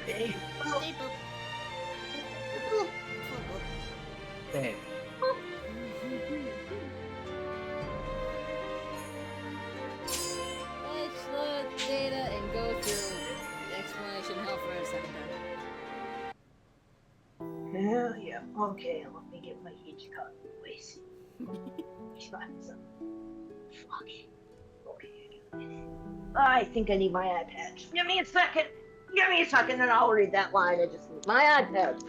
Hey, Staple. hey. Let's load data and go through explanation hell for a second. Hell yeah. Okay, let me get my Hitchcock voice. Hitchcock some. Fuck. Okay. I think I need my iPad. Give me a second. Give me a second and I'll read that line. I just need my iPad.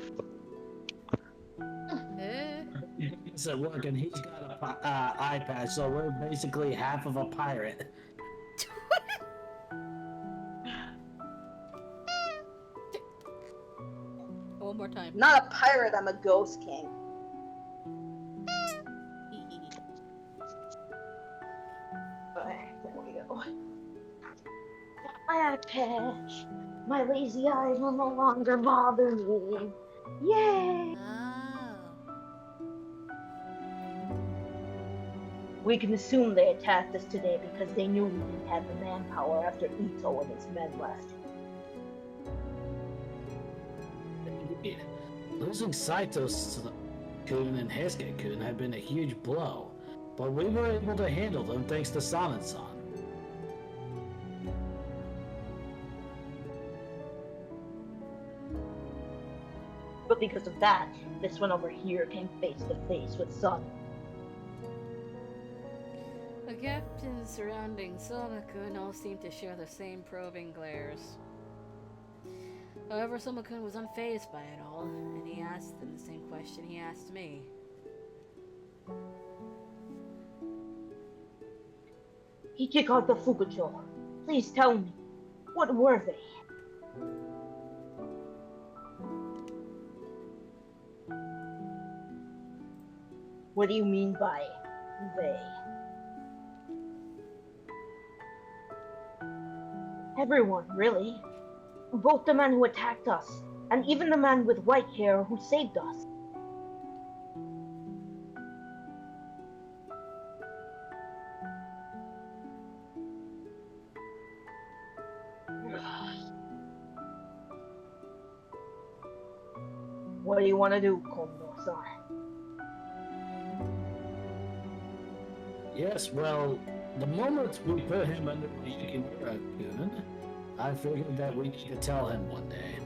It's at work and he's got a iPad, so we're basically half of a pirate. One more time. Not a pirate, I'm a ghost king. Alright, there we go. My iPad. My lazy eyes will no longer bother me. Yay! Oh. We can assume they attacked us today because they knew we didn't have the manpower after Ito and his men left. Indeed. Losing Saito-kun and Heisuke-kun had been a huge blow, but we were able to handle them thanks to Sanan-san. But because of that, this one over here came face to face with Sun. The captains surrounding Soma-kun all seemed to share the same probing glares. However, Soma-kun was unfazed by it all, and he asked them the same question he asked me. Ichikata Fukucho, please tell me, what were they? What do you mean by they? Everyone, really. Both the man who attacked us, and even the man with white hair who saved us. What do you want to do, Kondo-san? Yes, well, the moment we put him under the Yukimura-kun, I figured that we need to tell him one day.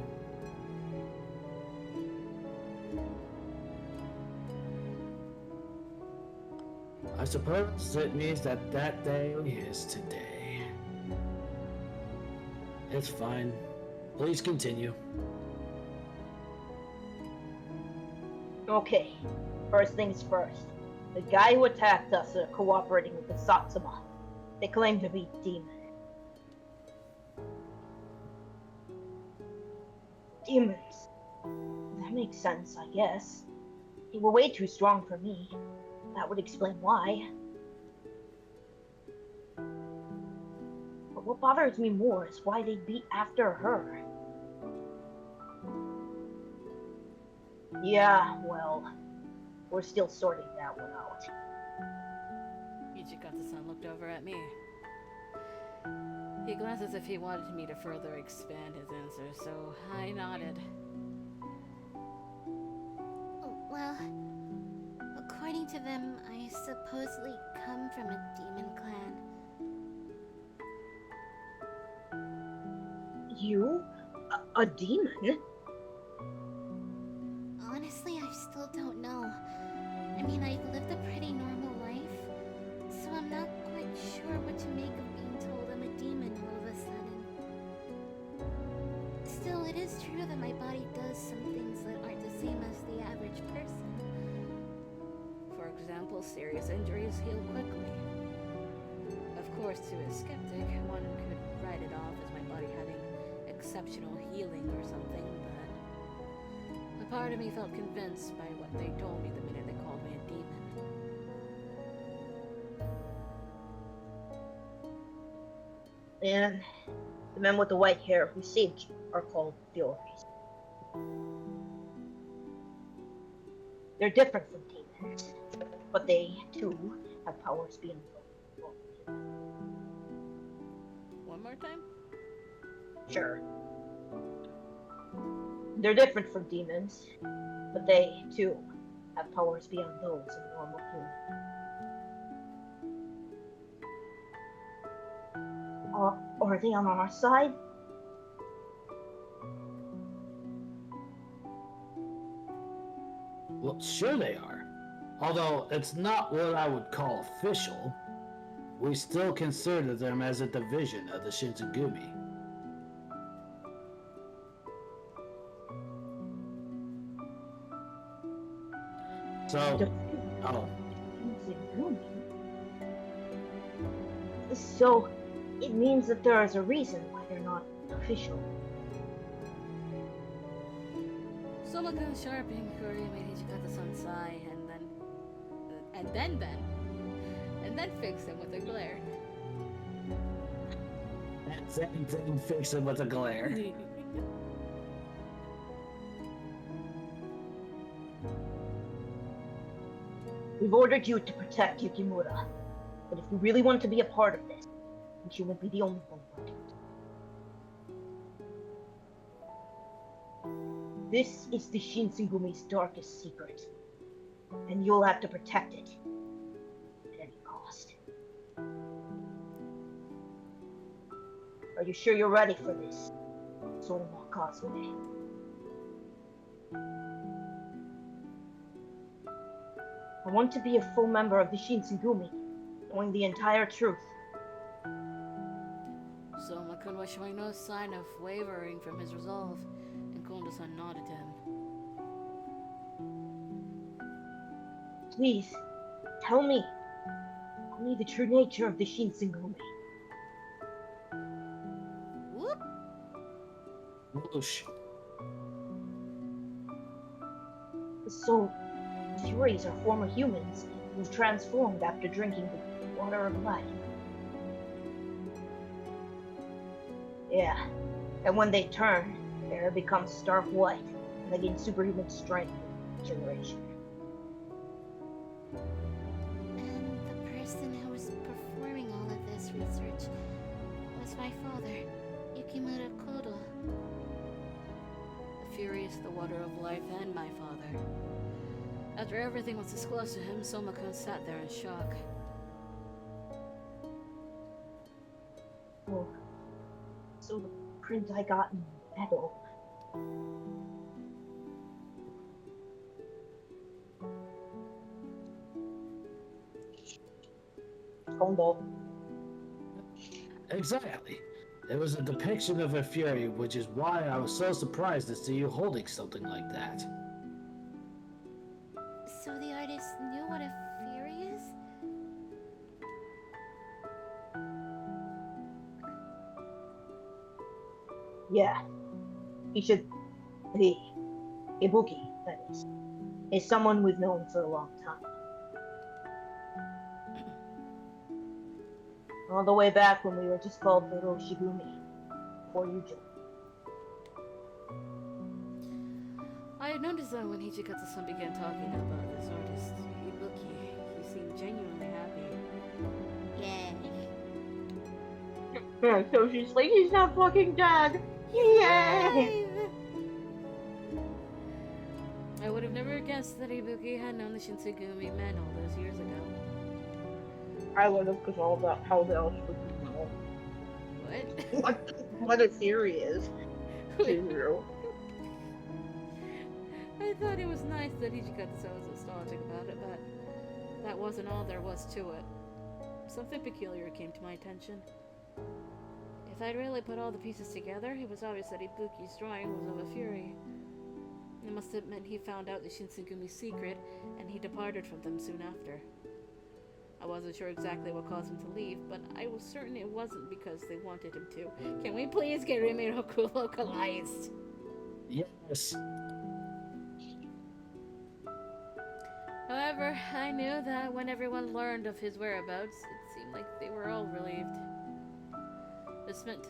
I suppose it means that that day is today. It's fine. Please continue. Okay, first things first. The guy who attacked us are cooperating with the Satsuma. They claim to be demons. Demons. That makes sense, I guess. They were way too strong for me. That would explain why. But what bothers me more is why they beat after her. Yeah, well, we're still sorting that one out. Ichikata-san looked over at me. He glanced as if he wanted me to further expand his answer, so I nodded. Well, according to them, I supposedly come from a demon clan. You? A demon? Honestly, I still don't know. I mean, I've lived a pretty normal life, so I'm not quite sure what to make of being told I'm a demon all of a sudden. Still, it is true that my body does some things that aren't the same as the average person. For example, serious injuries heal quickly. Of course, to a skeptic, one could write it off as my body having exceptional healing or something, but a part of me felt convinced by what they told me the minute they called me a demon. And the men with the white hair who saved you are called Furies. They're different from demons, but they, too, have powers beyond the One more time? Sure. They're different from demons, but they, too, have powers beyond those of a normal human. Are they on our side? Well, sure they are. Although it's not what I would call official. We still consider them as a division of the Shinsengumi. So, oh, So, it means that there is a reason why they're not official. Sologun sharpening Kuri made Hijikata-san sigh and then fix him with a glare. that same thing fix him with a glare. We've ordered you to protect Yukimura, but if you really want to be a part of this, then you won't be the only one working. This is the Shinsengumi's darkest secret, and you'll have to protect it at any cost. Are you sure you're ready for this, Soma Kazume? I want to be a full member of the Shinsengumi, knowing the entire truth. Soma-kun was showing no sign of wavering from his resolve, and Kondo-san nodded to him. Please, tell me the true nature of the Shinsengumi. Whoop! Whoosh. So, Furies are former humans who've transformed after drinking the water of life. Yeah, and when they turn, their hair becomes stark white, and they gain superhuman strength and regeneration. And the person who was performing all of this research was my father, Yukimura Kodo. The Fury is the water of life and my father. After everything was disclosed to him, Soma-kun sat there in shock. Oh, so the print I got in metal. Kondo. Exactly. It was a depiction of a fury, which is why I was so surprised to see you holding something like that. So the artist knew what a fury is? Yeah. Ibuki, that is someone we've known for a long time. All the way back when we were just called the Roshigumi, before you joined. I had noticed that when Hijikata-san began talking about this artist, Ibuki, he seemed genuinely happy. Yay. Yeah, so she's like, he's not fucking dead! Yay! I would have never guessed that Ibuki had known the Shinsengumi men all those years ago. I would have, because all about how else would you know What? what a theory is. Zero. I thought it was nice that Hijikata-san was nostalgic about it, but that wasn't all there was to it. Something peculiar came to my attention. If I'd really put all the pieces together, it was obvious that Ibuki's drawing was of a fury. It must have meant he found out the Shinsengumi's secret, and he departed from them soon after. I wasn't sure exactly what caused him to leave, but I was certain it wasn't because they wanted him to. Can we please get Rimeiroku localized? Yes. However, I knew that when everyone learned of his whereabouts, it seemed like they were all relieved. This meant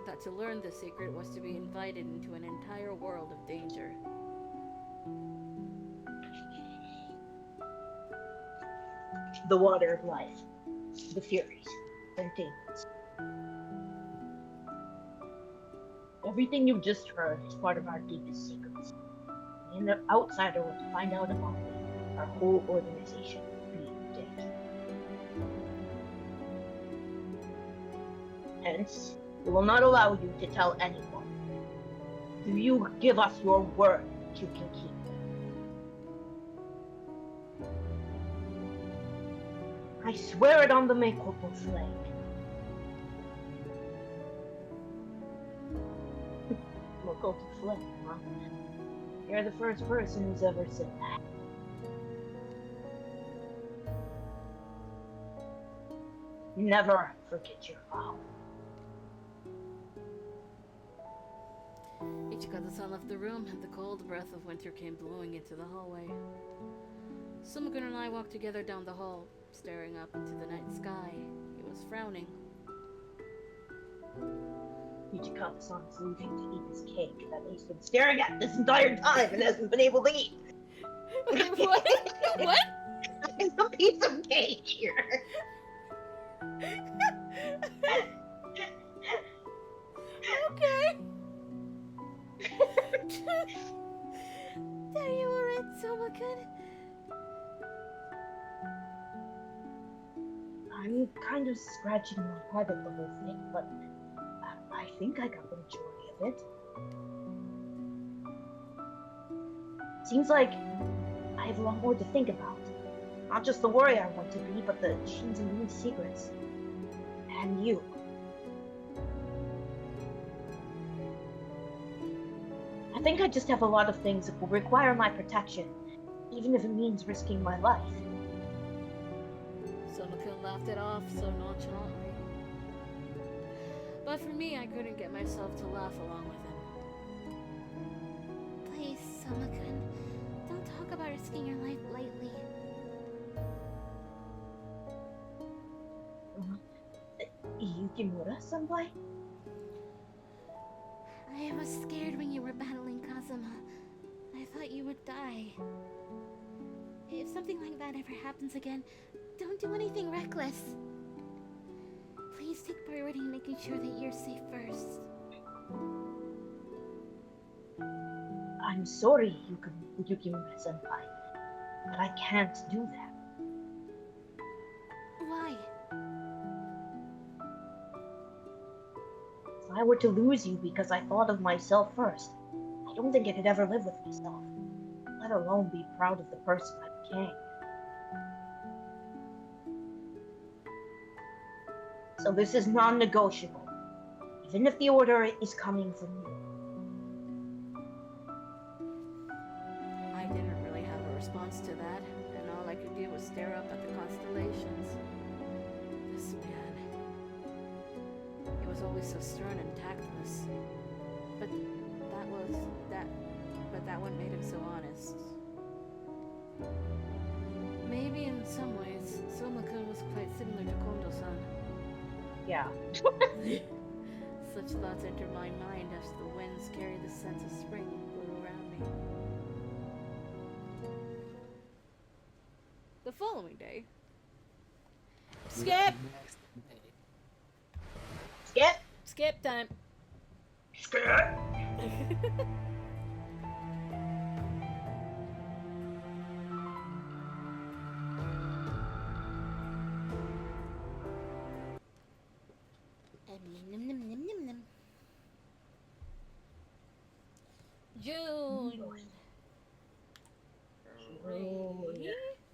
that to learn the secret was to be invited into an entire world of danger. The water of life, the Furies, and demons. Everything you just heard is part of our deepest secrets. And the outsider will find out about it. Our whole organization will be in danger. Hence, we will not allow you to tell anyone. Do you give us your word that you can keep? I swear it on the Makeover flag. Makeover flag, huh? You're the first person who's ever said that. Never forget your vow. Ichikata-san left the room, and the cold breath of winter came blowing into the hallway. Sumikun and I walked together down the hall, staring up into the night sky. He was frowning. Ichikata-san is leaving to eat his cake that he's been staring at this entire time and hasn't been able to eat. What? What? There's a piece of cake here. Okay. Are you alright, Sumikun? I'm kind of scratching my head at the whole thing, but I think I got the majority of it. Seems like I have a lot more to think about. Not just the warrior I want to be, but the Shinzumu's secrets. And you. I think I just have a lot of things that will require my protection, even if it means risking my life. Sumikun laughed it off so nonchalantly. But for me, I couldn't get myself to laugh along with him. Please, Sumikun, don't talk about risking your life lightly. Yukimura-senpai? I was scared when you were battling Kazuma. I thought you would die. If something like that ever happens again, don't do anything reckless. Please take priority in making sure that you're safe first. I'm sorry, Yukimura-senpai, but I can't do that. Why? If I were to lose you because I thought of myself first, I don't think I could ever live with myself, let alone be proud of the person I became. So this is non-negotiable, even if the order is coming from you. I didn't really have a response to that, and all I could do was stare up at the constellations. This man. He was always so stern and tactless. But that one made him so honest. Maybe in some ways, Sumikun was quite similar to Kondo-san. Yeah. Such thoughts entered my mind as the winds carried the sense of spring blew around me. The following day. Skip! Skip! Skip time. Skip! Nim, nim, nim, nim, nim. June. June.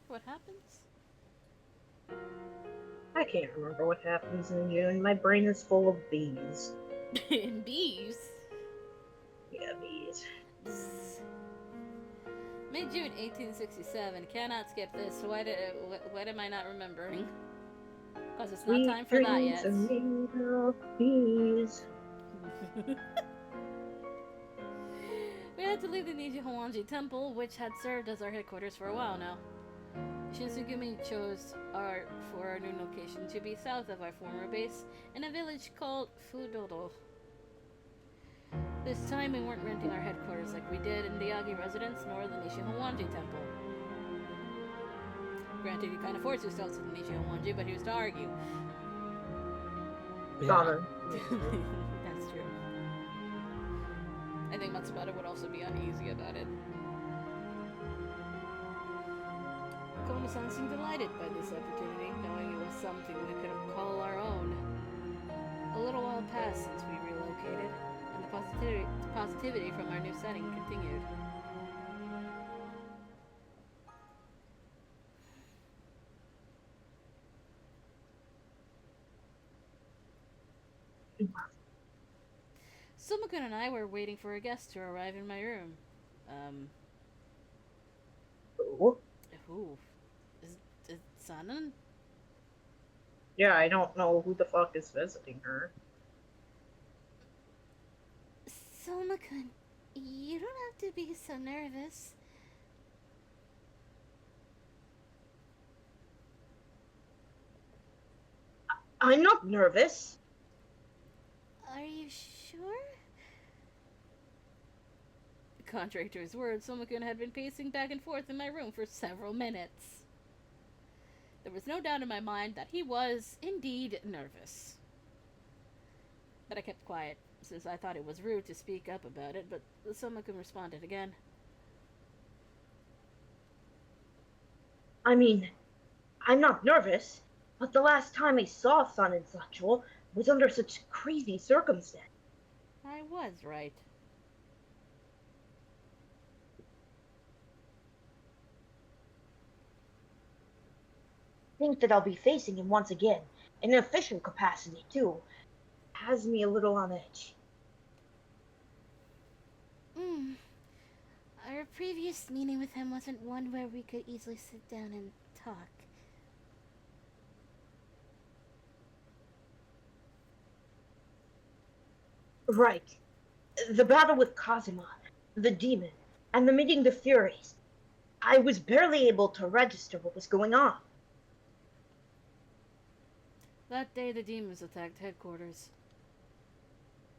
What happens? I can't remember what happens in June. My brain is full of bees. Bees. Yeah, bees. Mid-June 1867. Cannot skip this. What am I not remembering? Because it's not time for that yet. Bees. We had to leave the Nijihowanji Temple, which had served as our headquarters for a while now. Shinsugumi chose for our new location to be south of our former base, in a village called Fudodo. This time we weren't renting our headquarters like we did in the Yagi residence, nor the Nijihowanji Temple. Granted, you can't afford yourself to the Nijihowanji, but who's to argue? Donner. That's true. I think Matsubara would also be uneasy about it. Kono-san seemed delighted by this opportunity, knowing it was something we could call our own. A little while passed since we relocated, and the positivity from our new setting continued. Soma-kun and I were waiting for a guest to arrive in my room. Ooh. Who? Is Sanan? Yeah, I don't know who the fuck is visiting her. Soma-kun, you don't have to be so nervous. I'm not nervous. Are you sure? Contrary to his words, Soma-kun had been pacing back and forth in my room for several minutes. There was no doubt in my mind that he was, indeed, nervous. But I kept quiet, since I thought it was rude to speak up about it, but Soma-kun responded again. I mean, I'm not nervous, but the last time I saw Sun and Satchel was under such crazy circumstances. I was right. Think that I'll be facing him once again, in an official capacity too, has me a little on edge. Our previous meeting with him wasn't one where we could easily sit down and talk. Right. The battle with Kazuma, the demon, and the meeting the Furies. I was barely able to register what was going on. That day, the demons attacked headquarters.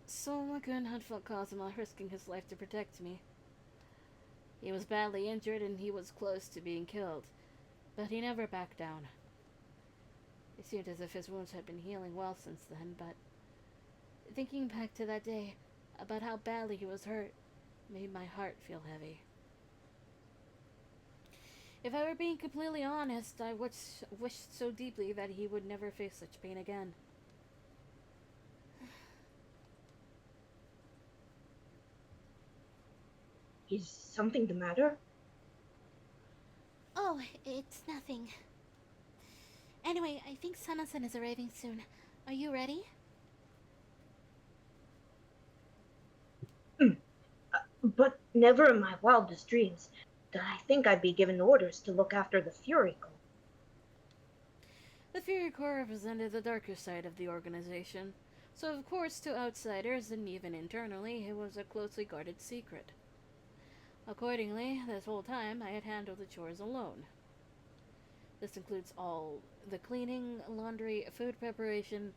Soma-kun had fought Kazuma, risking his life to protect me. He was badly injured and he was close to being killed, but he never backed down. It seemed as if his wounds had been healing well since then, but thinking back to that day, about how badly he was hurt, made my heart feel heavy. If I were being completely honest, I wished so deeply that he would never face such pain again. Is something the matter? Oh, it's nothing. Anyway, I think Sana-san is arriving soon. Are you ready? But never in my wildest dreams did I think I'd be given orders to look after the Fury Cult. The Fury Corps represented the darker side of the organization, so of course to outsiders and even internally it was a closely guarded secret. Accordingly, this whole time I had handled the chores alone. This includes all the cleaning, laundry, food preparation.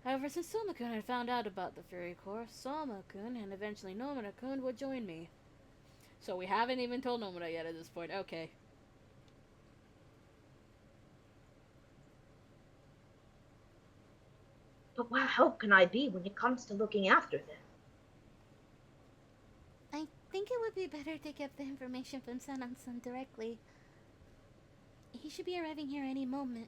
However, since Soma-kun had found out about the Fury Corps, Soma-kun and eventually Nomura-kun would join me. So we haven't even told Nomura yet at this point. Okay. But what help can I be when it comes to looking after them? I think it would be better to get the information from Sanan-san directly. He should be arriving here any moment.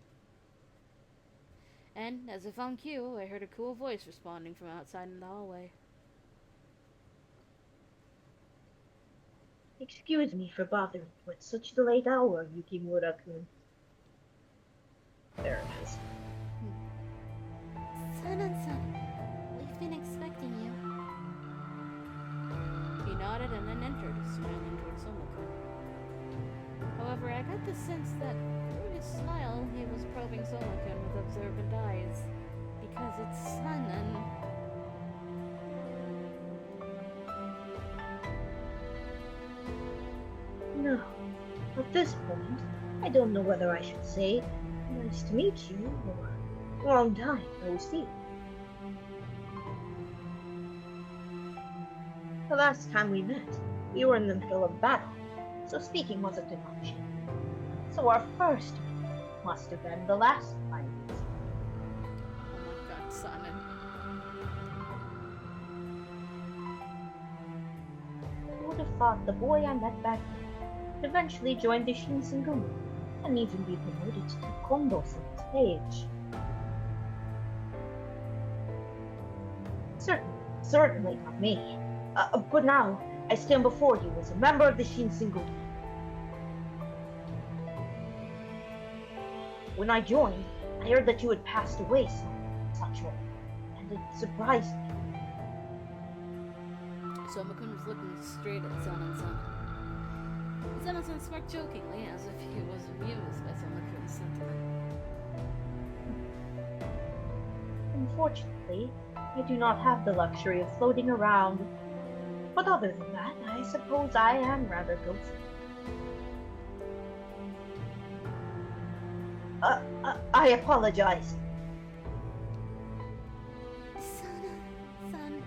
And, as if on cue, I heard a cool voice responding from outside in the hallway. Excuse me for bothering you at such a late hour, Yukimura-kun. There it is. Sanan-san, we've been expecting you. He nodded and then entered, smiling towards Soma-kun. However, I got the sense that through his smile, he was probing Soma-kun with observant eyes. Because it's Sanan. No. At this point, I don't know whether I should say, nice to meet you, or long time no see. The last time we met, we were in the middle of battle, so speaking wasn't an option. So our first meeting must have been the last time we met. Oh my god, Sanan. would have thought the boy I met back then would eventually join the Shinsengumi and even be promoted to Taekwondo from its page. Certainly not me. But now, I stand before you as a member of the Shinsengumi. When I joined, I heard that you had passed away such way, and it surprised me. Somakun was looking straight at Sanan-san. Sanan-san smirked jokingly, as if he was amused by Somakun's sentiment. Unfortunately, I do not have the luxury of floating around. But other than that, I suppose I am rather ghostly. I apologize. Son,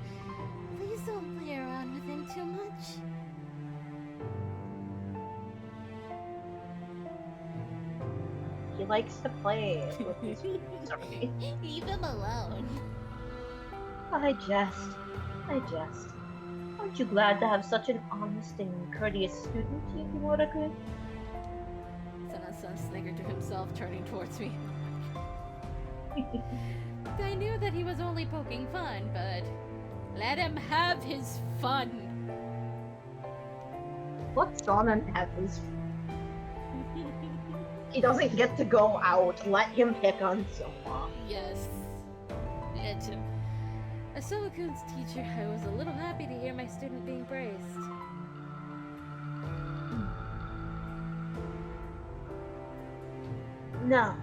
please don't play around with him too much. He likes to play with his sorry. Leave him alone. I jest. Aren't you glad to have such an honest and courteous student, Yukimura-kun? Sanan-san snickered to himself, turning towards me. I knew that he was only poking fun, but let him have his fun. Let Sonnen have his He doesn't get to go out. Let him pick on someone. Yes. Let him. As Somakun's teacher, I was a little happy to hear my student being praised. Now,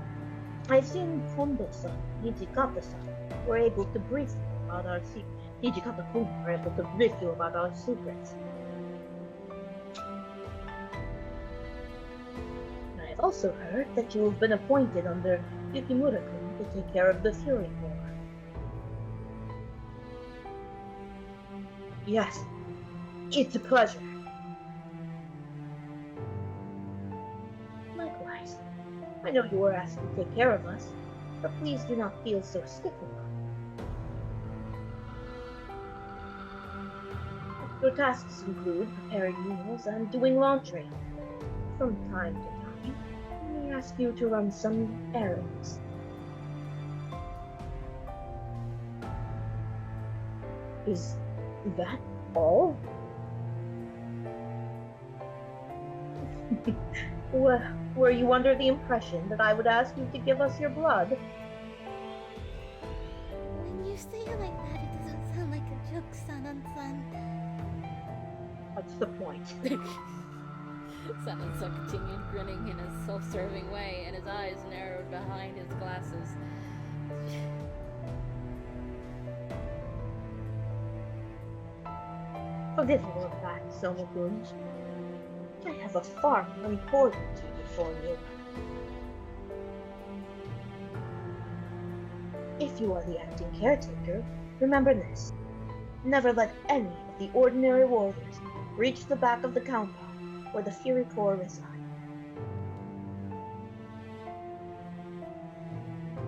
I've seen Kondo-san and Hijikata-san were able to brief you about our secrets. Hijikata-kun were able to brief you about our secrets. I've also heard that you have been appointed under Yukimura-kun to take care of the Fury Corps. Yes, it's a pleasure. Likewise, I know you were asked to take care of us, but please do not feel so stiff about it. Your tasks include preparing meals and doing laundry. From time to time, we may ask you to run some errands. Is that all? Well, were you under the impression that I would ask you to give us your blood? When you say it like that, it doesn't sound like a joke, Sanan-san. What's the point? Sanan-san continued grinning in a self-serving way, and his eyes narrowed behind his glasses. Forgive me of that, Soma-kun. I have a far more important duty for you. If you are the acting caretaker, remember this. Never let any of the ordinary warriors reach the back of the compound where the Fury Corps reside.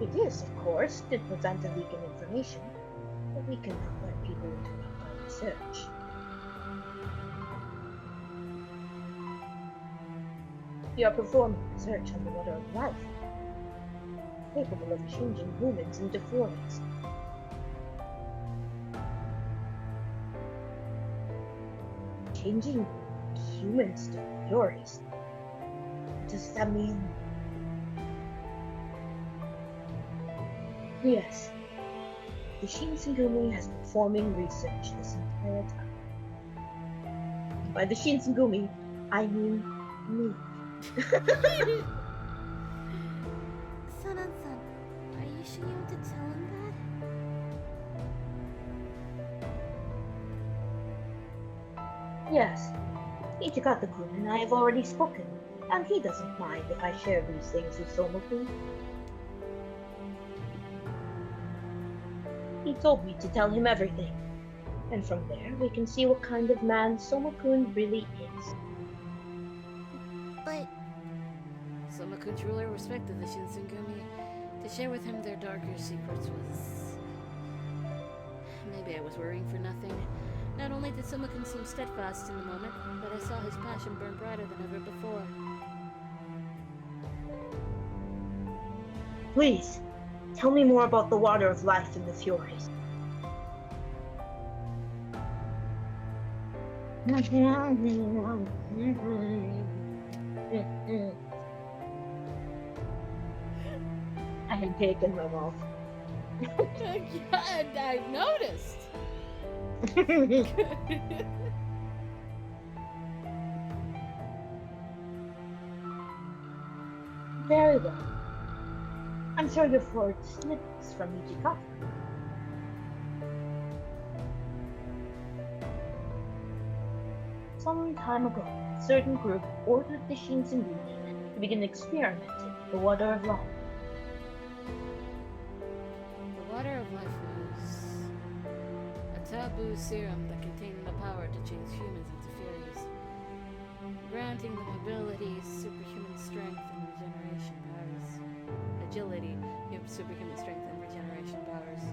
It is, of course, to prevent a leak of information, but we cannot let people interrupt our research. We are performing research on the water of life, capable of changing humans into furies. Changing humans to furies? What does that mean? Yes, the Shinsengumi has been performing research this entire time. By the Shinsengumi, I mean me. Sanan-san, are you sure you want to tell him that? Yes, Ichikata-kun and I have already spoken, and he doesn't mind if I share these things with Soma-kun. He told me to tell him everything, and from there we can see what kind of man Soma-kun really is. But Somakun truly respected the Shinsengumi. To share with him their darker secrets was... Maybe I was worrying for nothing. Not only did Sumakun seem steadfast in the moment, but I saw his passion burn brighter than ever before. Please, tell me more about the water of life in the Furies. I had cake in my mouth. I've noticed. Very well. I'm sure you've heard snippets from Ichika. Some time ago, a certain group ordered the Shinsenbuni to begin experimenting with the water of life. The water of life was a taboo serum that contained the power to change humans into Furies, granting them abilities, superhuman strength, and regeneration powers. Agility, superhuman strength, and regeneration powers.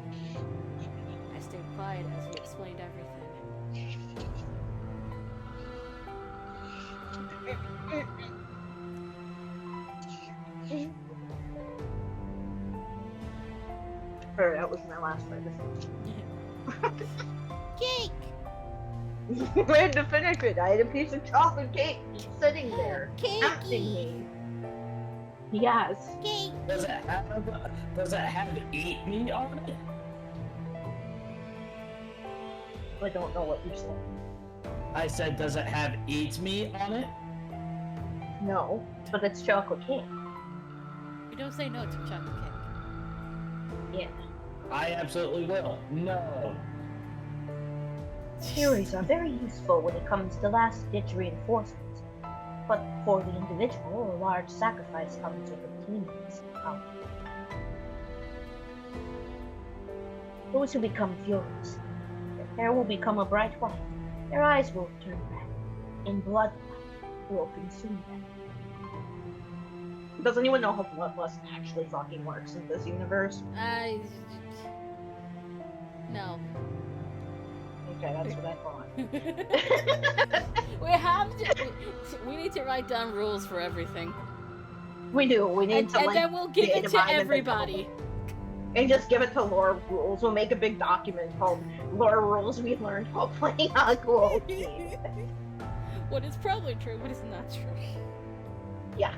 I stayed quiet as he explained everything. Or that was my last word. Cake! I had to finish it. I had a piece of chocolate cake just sitting there, tempting me. Yes. Cake! Does it have eat me on it? I don't know what you're saying. I said, does it have eat me on it? No, but it's chocolate cake. You don't say no to chocolate cake. Yeah. I absolutely will. No. Furies are very useful when it comes to last-ditch reinforcements, but for the individual, a large sacrifice comes with obtaining this power. Those who become Furies, their hair will become a bright white, their eyes will turn red, and bloodlust will consume them. Does anyone know how bloodlust actually fucking works in this universe? No. Okay, that's what I thought. We need to write down rules for everything. We do. We need to, and like, then we'll give it to database everybody. and just give it to lore rules. We'll make a big document called Lore Rules We Learned While Playing Hakuoki. What is probably true, what is not true. Yes.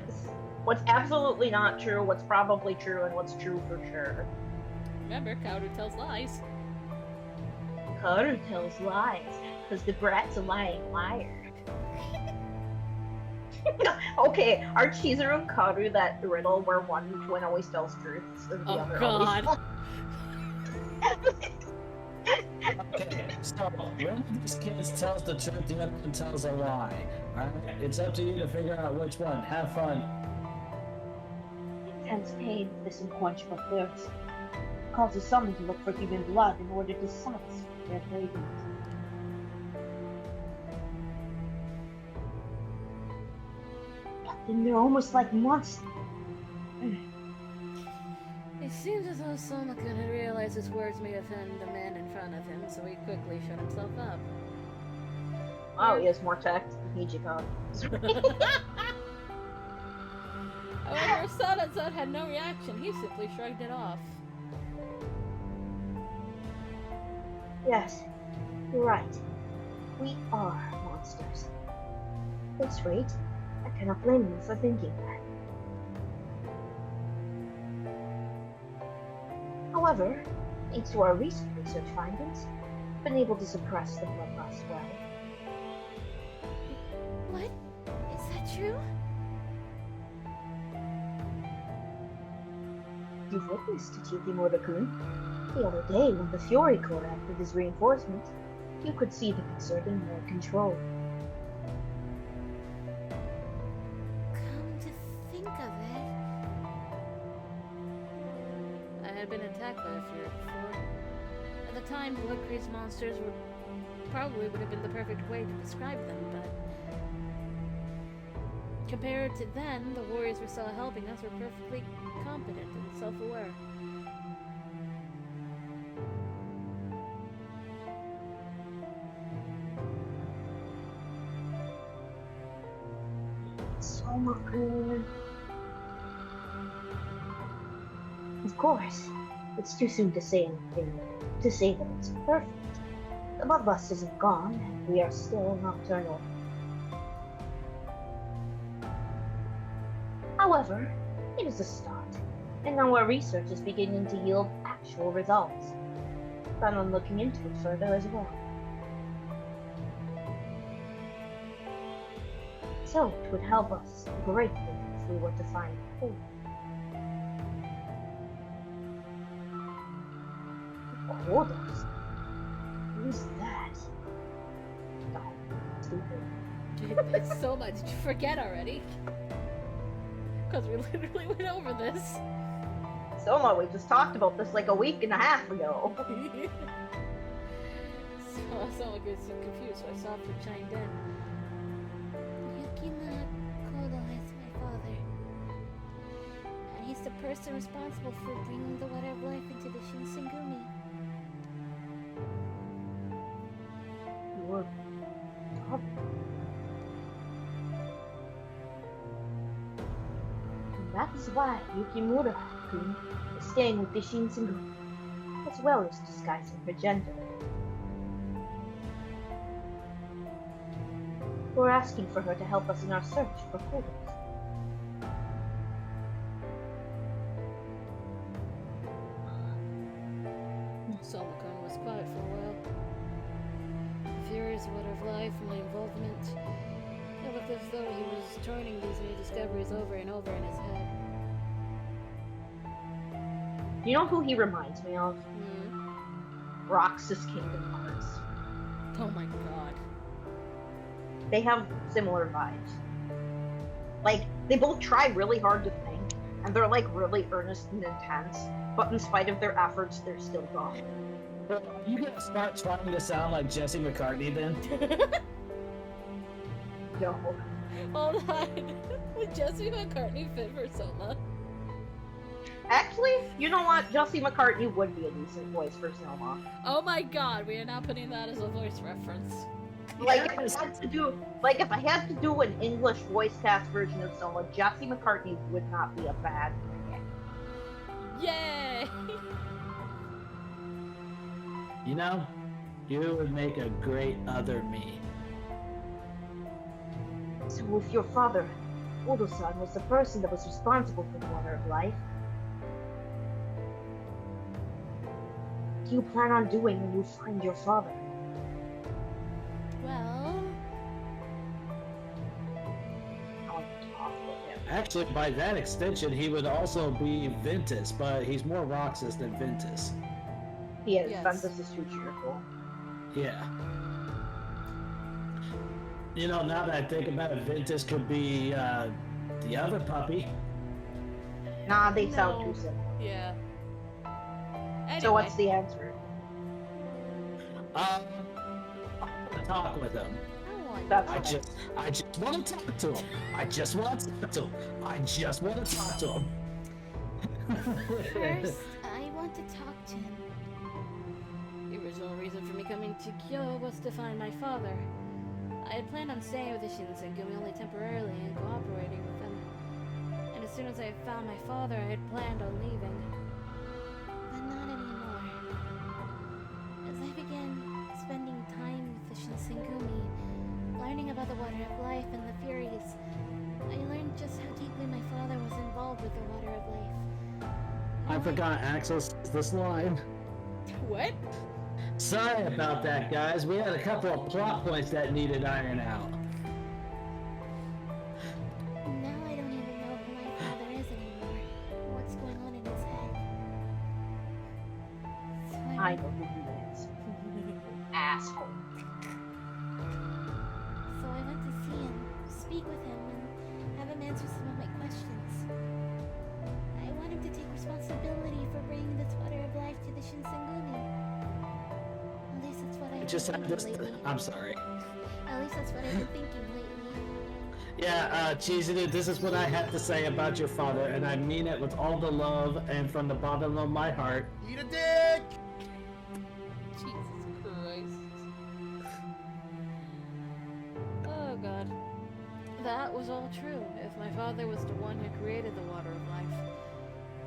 What's absolutely not true, what's probably true, and what's true for sure. Remember, Kaoru tells lies. Kaoru tells lies, because the brat's a lying liar. Okay, are Chizuru and Kaoru that riddle where one twin always tells truths and the other God. always Okay, so one of these kids tells the truth, the other one tells a lie. Alright? It's up to you to figure out which one. Have fun. intense pain, this unquenchable thirst, causes some to look for human blood in order to satisfy their cravings. But then they're almost like monsters. It seems as though Somakun had realized his words may offend the man in front of him, so he quickly shut himself up. Oh, he has more tact than Hijikon. However, Sada-san had no reaction. He simply shrugged it off. Yes, you're right. We are monsters. At this rate, I cannot blame you for thinking that. However, thanks to our recent research findings, I've been able to suppress the bloodlust well. What? Is that true? You've witnessed Chiikimura-kun. The other day, when the Fury Corps acted as reinforcements, you could see them exerting more control. Come to think of it, I had been attacked by a Fury before. At the time, blood-crazed monsters would have been the perfect way to describe them, but compared to then, the warriors we saw helping us were perfectly competent and self-aware. Soma-kun. Of course, it's too soon to say anything, to say that it's perfect. The bloodlust isn't gone, and we are still nocturnal. However, it is a start, and now our research is beginning to yield actual results. Plan on looking into it further as well. So, it would help us greatly if we were to find hope. Kodos? Who's that? Oh, stupid. It's so much. Did you forget already? Because we literally went over this. Soma, we just talked about this like a week and a half ago. So Soma gets so confused, so I softly chimed in. Yukima Kodo is my father. And he's the person responsible for bringing the water of life into the Shinsengumi. Your father? And that is why Yukimura-kun is staying with the Shinsengumi, as well as disguising her gender. We're asking for her to help us in our search for Kodos. Soma-kun was quiet for a while. The furies, water of life, my involvement. It looked as though he was turning these new discoveries over and over in his head. You know who he reminds me of? Hmm. Roxas Kingdom Hearts. Oh my god. They have similar vibes. Like, they both try really hard to think, and they're like really earnest and intense, but in spite of their efforts, they're still dumb. Well, you gonna start trying to sound like Jesse McCartney then? No. Hold on. Would Jesse McCartney fit for Soma? Actually, you know what? Jesse McCartney would be a decent voice for Soma. Oh my god, we are now putting that as a voice reference. Like, if I had to do an English voice cast version of Soma, Jesse McCartney would not be a bad pick. Yay! You know, you would make a great other me. So if your father, Odo-san, was the person that was responsible for the water of life, what do you plan on doing when you find your father? Well, I'll talk with him. Actually, by that extension, he would also be Ventus, but he's more Roxas than Ventus. He is. Yes. Ventus is too cheerful. Yeah. You know, now that I think about it, Ventus could be the other puppy. Nah, they sound No. too simple. Yeah. Anyway. So what's the answer? I'm gonna talk with him. I want That's I just want to talk to him. I just want to talk to him. I just want to talk to him. First, I want to talk to him. The original reason for me coming to Kyoto was to find my father. I had planned on staying with the Shinsengumi only temporarily and cooperating with them. And as soon as I found my father, I had planned on leaving. But not anymore. As I began spending time with the Shinsengumi, learning about the water of life and the Furies, I learned just how deeply my father was involved with the water of life. I Now forgot Axel says this line. What? Sorry about that, guys. We had a couple of plot points that needed iron out. Now I don't even know who my father is anymore, or what's going on in his head. So I know who he is. Asshole. So I went to see him, speak with him, and have him answer some of my questions. I want him to take responsibility for bringing this water of life to the Shinsengumi. At least that's what I've Just been had thinking this. lately. I'm sorry. At least that's what I've been thinking lately. Yeah, Cheesy Dude, this is what I have to say about your father, and I mean it with all the love and from the bottom of my heart. Eat a dick! Jesus Christ. Oh god. that was all true, if my father was the one who created the water of life,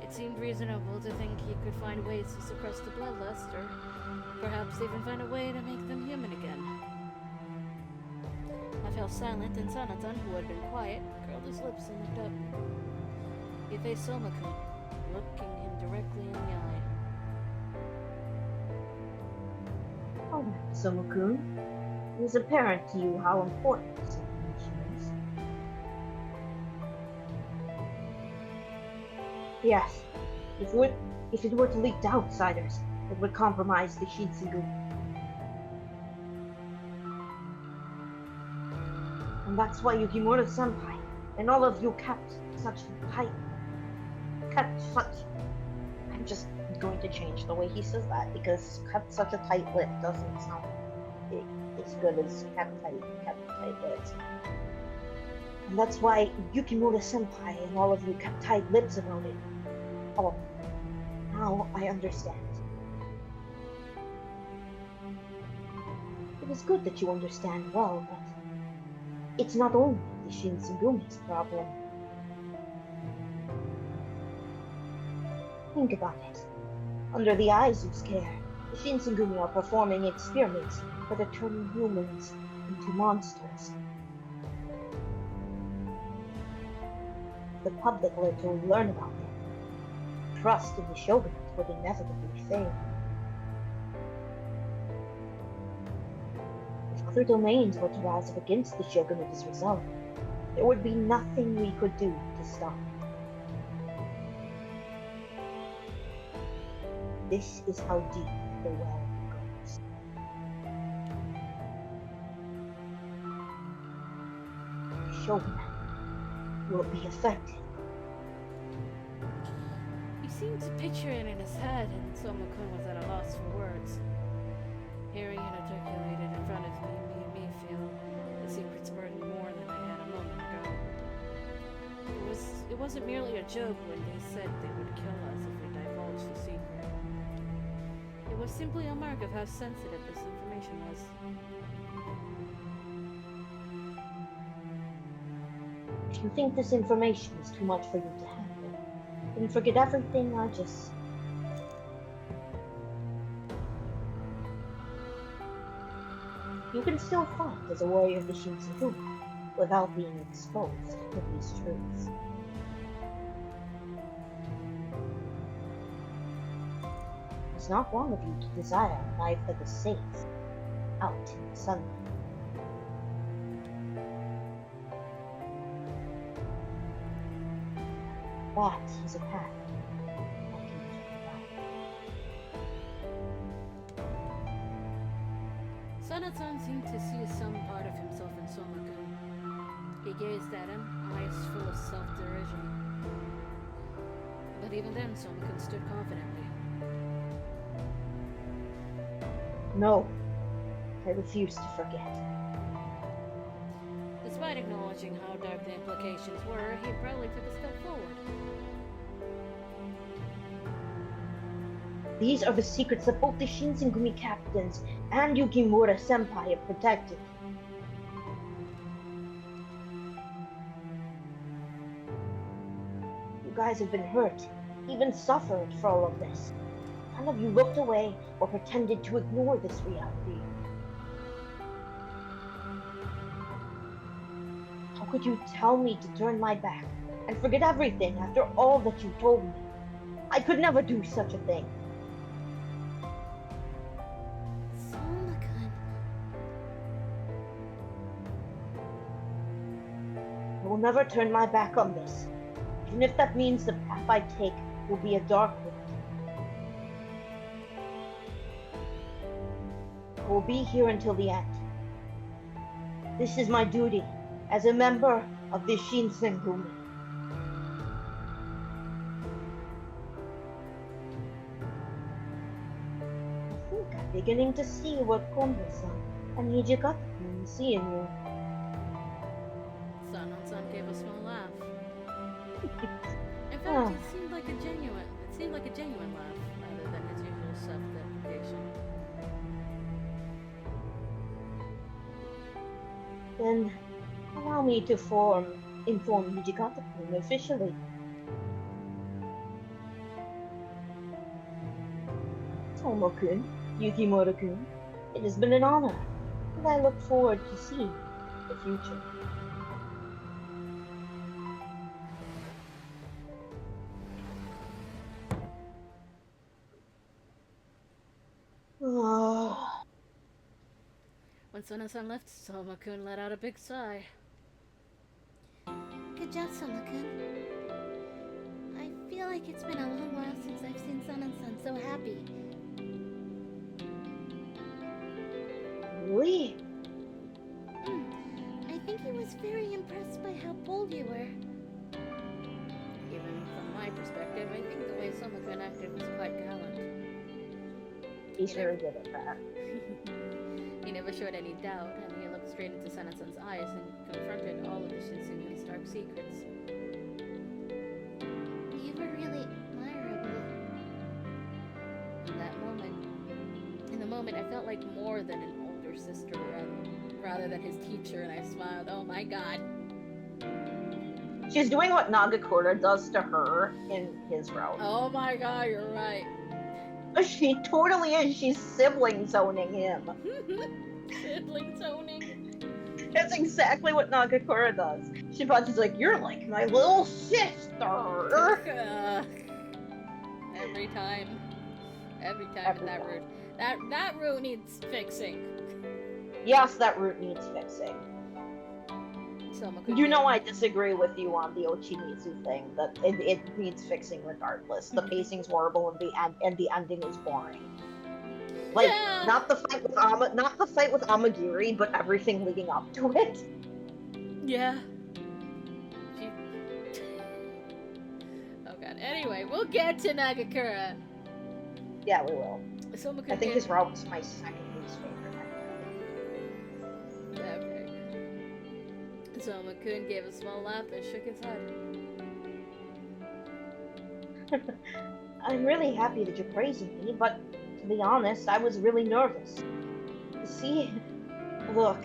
it seemed reasonable to think he could find ways to suppress the bloodlust, or perhaps even find a way to make them human again. I fell silent, and Sanatan, who had been quiet, curled his lips and looked up. He faced Soma-kun, looking him directly in the eye. All right, Soma-kun. It is apparent to you how important this information is. Yes, if it were to leak to outsiders, it would compromise the Shinsengumi. And that's why Yukimura-senpai and all of you kept such... I'm just going to change the way he says that, because kept such a tight lip doesn't sound as good as kept tight lips. And that's why Yukimura-senpai and all of you kept tight lips about it. Oh, now I understand. It is good that you understand well, but it's not only the Shinsengumi's problem. Think about it. Under the Aizu's care, the Shinsengumi are performing experiments that are turning humans into monsters. The public were to learn about them. Trust in the shogunate would inevitably fail. If other domains were to rise up against the shogunate as a result, there would be nothing we could do to stop it. This is how deep the well goes. The shogunate will be affected. He seemed to picture it in his head, and Soma-kun was at a loss for words. Hearing it articulated in front of me made me feel the secrets burdened more than I had a moment ago. It wasn't merely a joke when they said they would kill us if we divulged the secret. It was simply a mark of how sensitive this information was. If you think this information is too much for you to handle, then forget everything I just said. You can still fight as a warrior of the Shinsengumi without being exposed to these truths. It's not wrong of you to desire a life that is safe, out in the sunlight. That is a path I can provide. Sanatan seemed to see some part of himself in Soma-kun. He gazed at him, eyes full of self-derision. But even then, Soma-kun stood confidently. No, I refuse to forget. Despite acknowledging how dark the implications were, he proudly took a step forward. These are the secrets that both the Shinsengumi captains and Yukimura-senpai have protected. You guys have been hurt, even suffered for all of this. None of you looked away or pretended to ignore this reality. How could you tell me to turn my back and forget everything after all that you told me? I could never do such a thing. Soma-kun. I will never turn my back on this, even if that means the path I take will be a dark one. I will be here until the end. This is my duty as a member of the Shinsengumi. I think I'm beginning to see what Kondo-san and Hijikata see in you. Sanon-san gave a small laugh. In fact, it seemed like a genuine laugh, rather than his usual self-deprecation. Then Allow me to inform Hijikata-kun officially. Tomo-kun, Yukimura-kun, it has been an honor, and I look forward to seeing the future. Oh, When Sona-san left, Soma-kun let out a big sigh. Good job, Soma-kun. I feel like it's been a long while since I've seen Sana-san so happy. really? I think he was very impressed by how bold you were. Even from my perspective, I think the way Soma-kun acted was quite gallant. He's very good at that. He never showed any doubt, and he looked straight into Sana-san's eyes and confronted all of the Shinsega's dark secrets. You were really admirable. In the moment, I felt like more than an older sister rather than his teacher, and I smiled. Oh my god. She's doing what Nagakura does to her in his route. Oh my god, you're right. She totally is. She's sibling zoning him. Sibling zoning. That's exactly what Nagakura does. Shinpachi's like, you're like my little sister. Every time with that root. That root needs fixing. Yes, that root needs fixing. You know I disagree with you on the Ochimitsu thing, that it needs fixing regardless. The pacing's horrible and the ending is boring. Like, Yeah. not the fight with Amagiri, but everything leading up to it. Yeah. Oh god. Anyway, we'll get to Nagakura. Yeah, we will. Soma-kun I think gave- his route was my second least favorite. Okay. Soma-kun gave a small laugh and shook his head. I'm really happy that you're praising me, but to be honest, I was really nervous. See, look.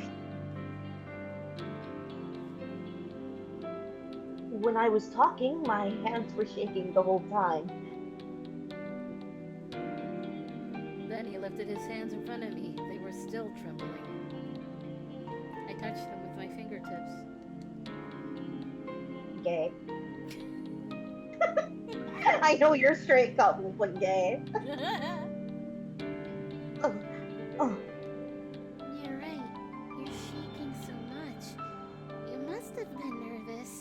When I was talking, my hands were shaking the whole time. Then he lifted his hands in front of me. They were still trembling. I touched them with my fingertips. Gay. I know you're straight couple, but gay. Oh, oh. You're right. You're shaking so much. You must have been nervous.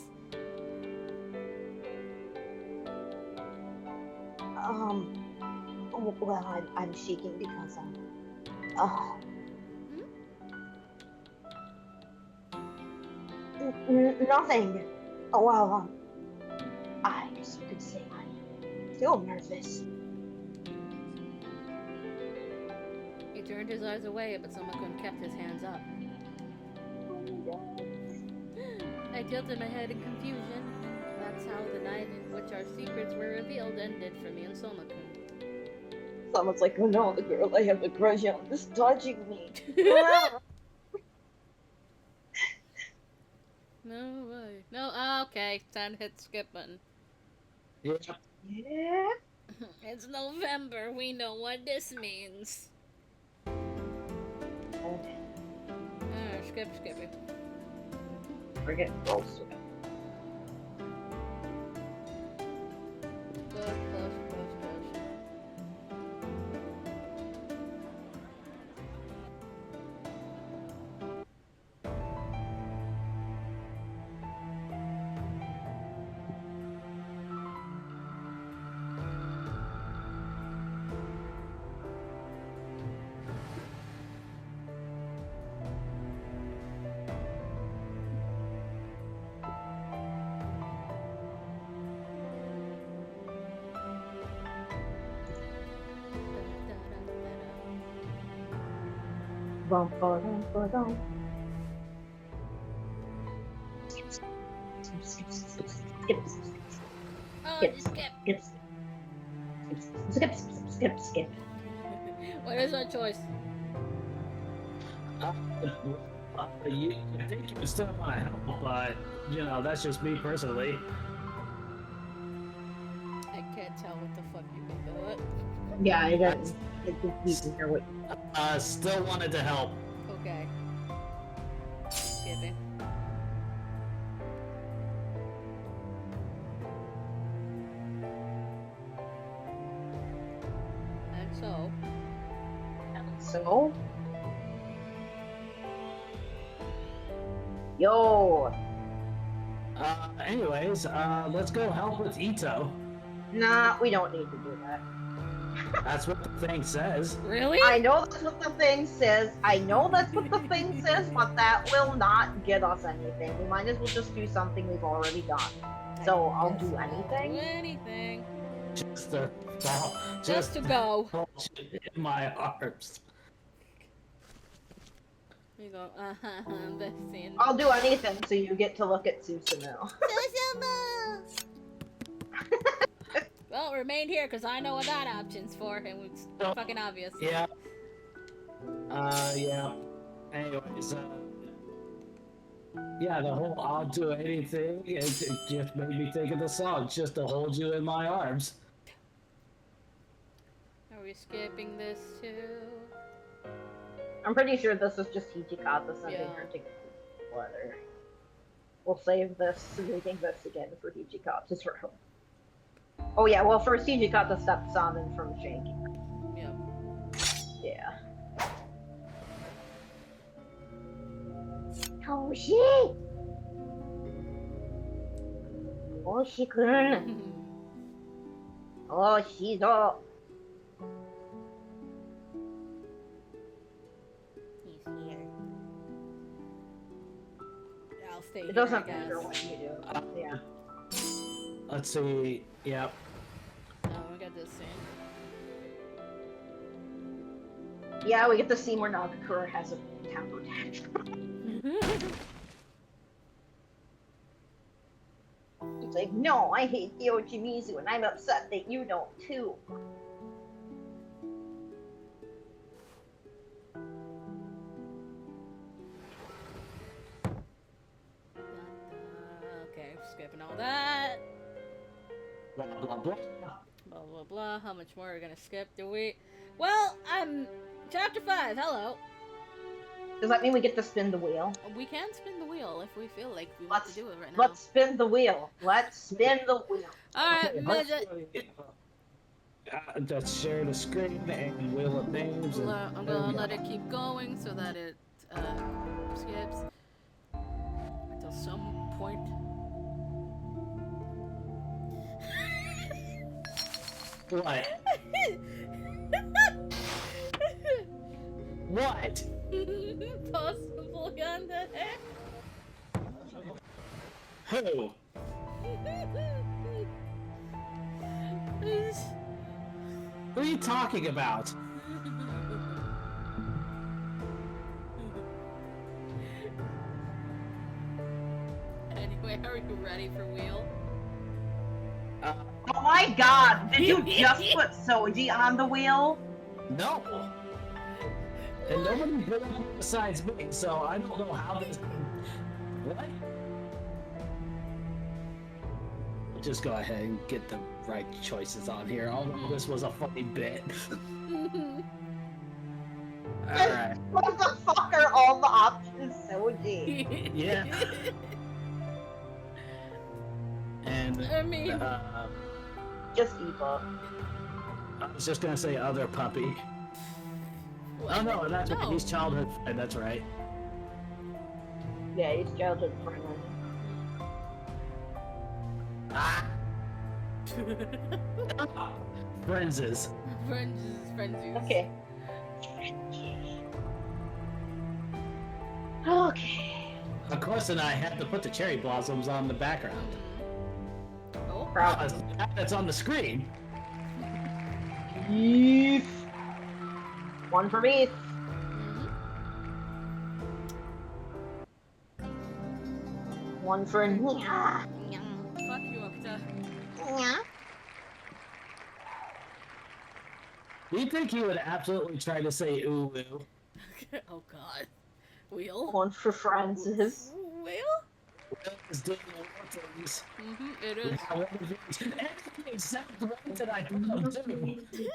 Well, I'm shaking because oh. Nothing. Oh, well, I guess you could say I'm still nervous. He turned his eyes away, but Soma-kun kept his hands up. Oh my god. I tilted my head in confusion, and that's how the night in which our secrets were revealed ended for me and Soma-kun. Someone's like, oh no, the girl I have a crush on is touching me. No way. No, okay. Time to hit the skip button. Yeah. Yeah. It's November. We know what this means. Skip it. We're getting close to it. Close. Bum, ba-dum, ba-dum. Skip. Oh, Skip. just skip. Skip. What is our choice? You think you still want to help, but you know that's just me personally. I can't tell what the fuck you think of it. Yeah, I didn't. It's confused to hear what. Still wanted to help. Okay. Skipping. And so, So. Yo. Anyways, let's go help with Ito. Nah, we don't need to do that. That's what the thing says. really? I know that's what the thing says. I know that's what the thing says, but that will not get us anything. We might as well just do something we've already done. So I'll Guess do I'll anything. do anything. Just to fall, Just to go. hold you in my arms. You go, the scene. I'll do anything so you get to look at Susanoo. Susumu! Well, remain here because I know what that option's for, and it's Oh. fucking obvious. Yeah. Yeah. Anyways, yeah, the whole I'll do anything, it just made me think of the song, just to hold you in my arms. Are we skipping this too? I'm pretty sure this is just Hijikata sending Yeah. her to get the letter. We'll save this, reading this again for Hijikata's room. Oh yeah, well first Hijikata steps on in from Shanky. Yeah. Yeah. Toshi! Toshi-kun! Toshizo! He's here. I'll stay here, It doesn't I guess. matter what you do. Yeah. Let's see, yep. Oh, we got this scene. Yeah, we get the scene where Nagakura has a temper tantrum. He's like, no, I hate Yoshimizu and I'm upset that you don't too. Okay, skipping all that. Blah, blah, blah. Blah blah blah. How much more are we gonna skip? Do we? Well, chapter 5. Hello. Does that mean we get to spin the wheel? We can spin the wheel if we feel like we want Let's to do it right now. Let's spin the wheel. Let's spin the wheel. All right, Okay, midget. Just share the screen and wheel of names. And I'm there we gonna go. let it keep going so that it skips until some point. What? What? Possible yonder. Who? What are you talking about? Anyway, are you ready for wheel? Oh my god, did you just put Soji on the wheel? No. And nobody did it besides me, so I don't know how this. What? Just go ahead and get the right choices on here. Although this was a funny bit. Alright. What the fuck are all the options, Soji? Yeah. And I mean, Just Eva. I was just gonna say other puppy. Oh no, that's right. He's childhood friend, that's right. Yeah, he's childhood friend. Ah! Friendses. Friends. Okay. Okay. Of course, and I had to put the cherry blossoms on the background. Oh, Proud. That's on the screen. Yeet. One for me. One for Nya. fuck you, Okta. Nya. Do you think he would absolutely try to say ooh ooh? Oh god. Wheel? One for Francis. Wheel? It's doing the things. It is. Yeah, what is it? Every exact way that I love too.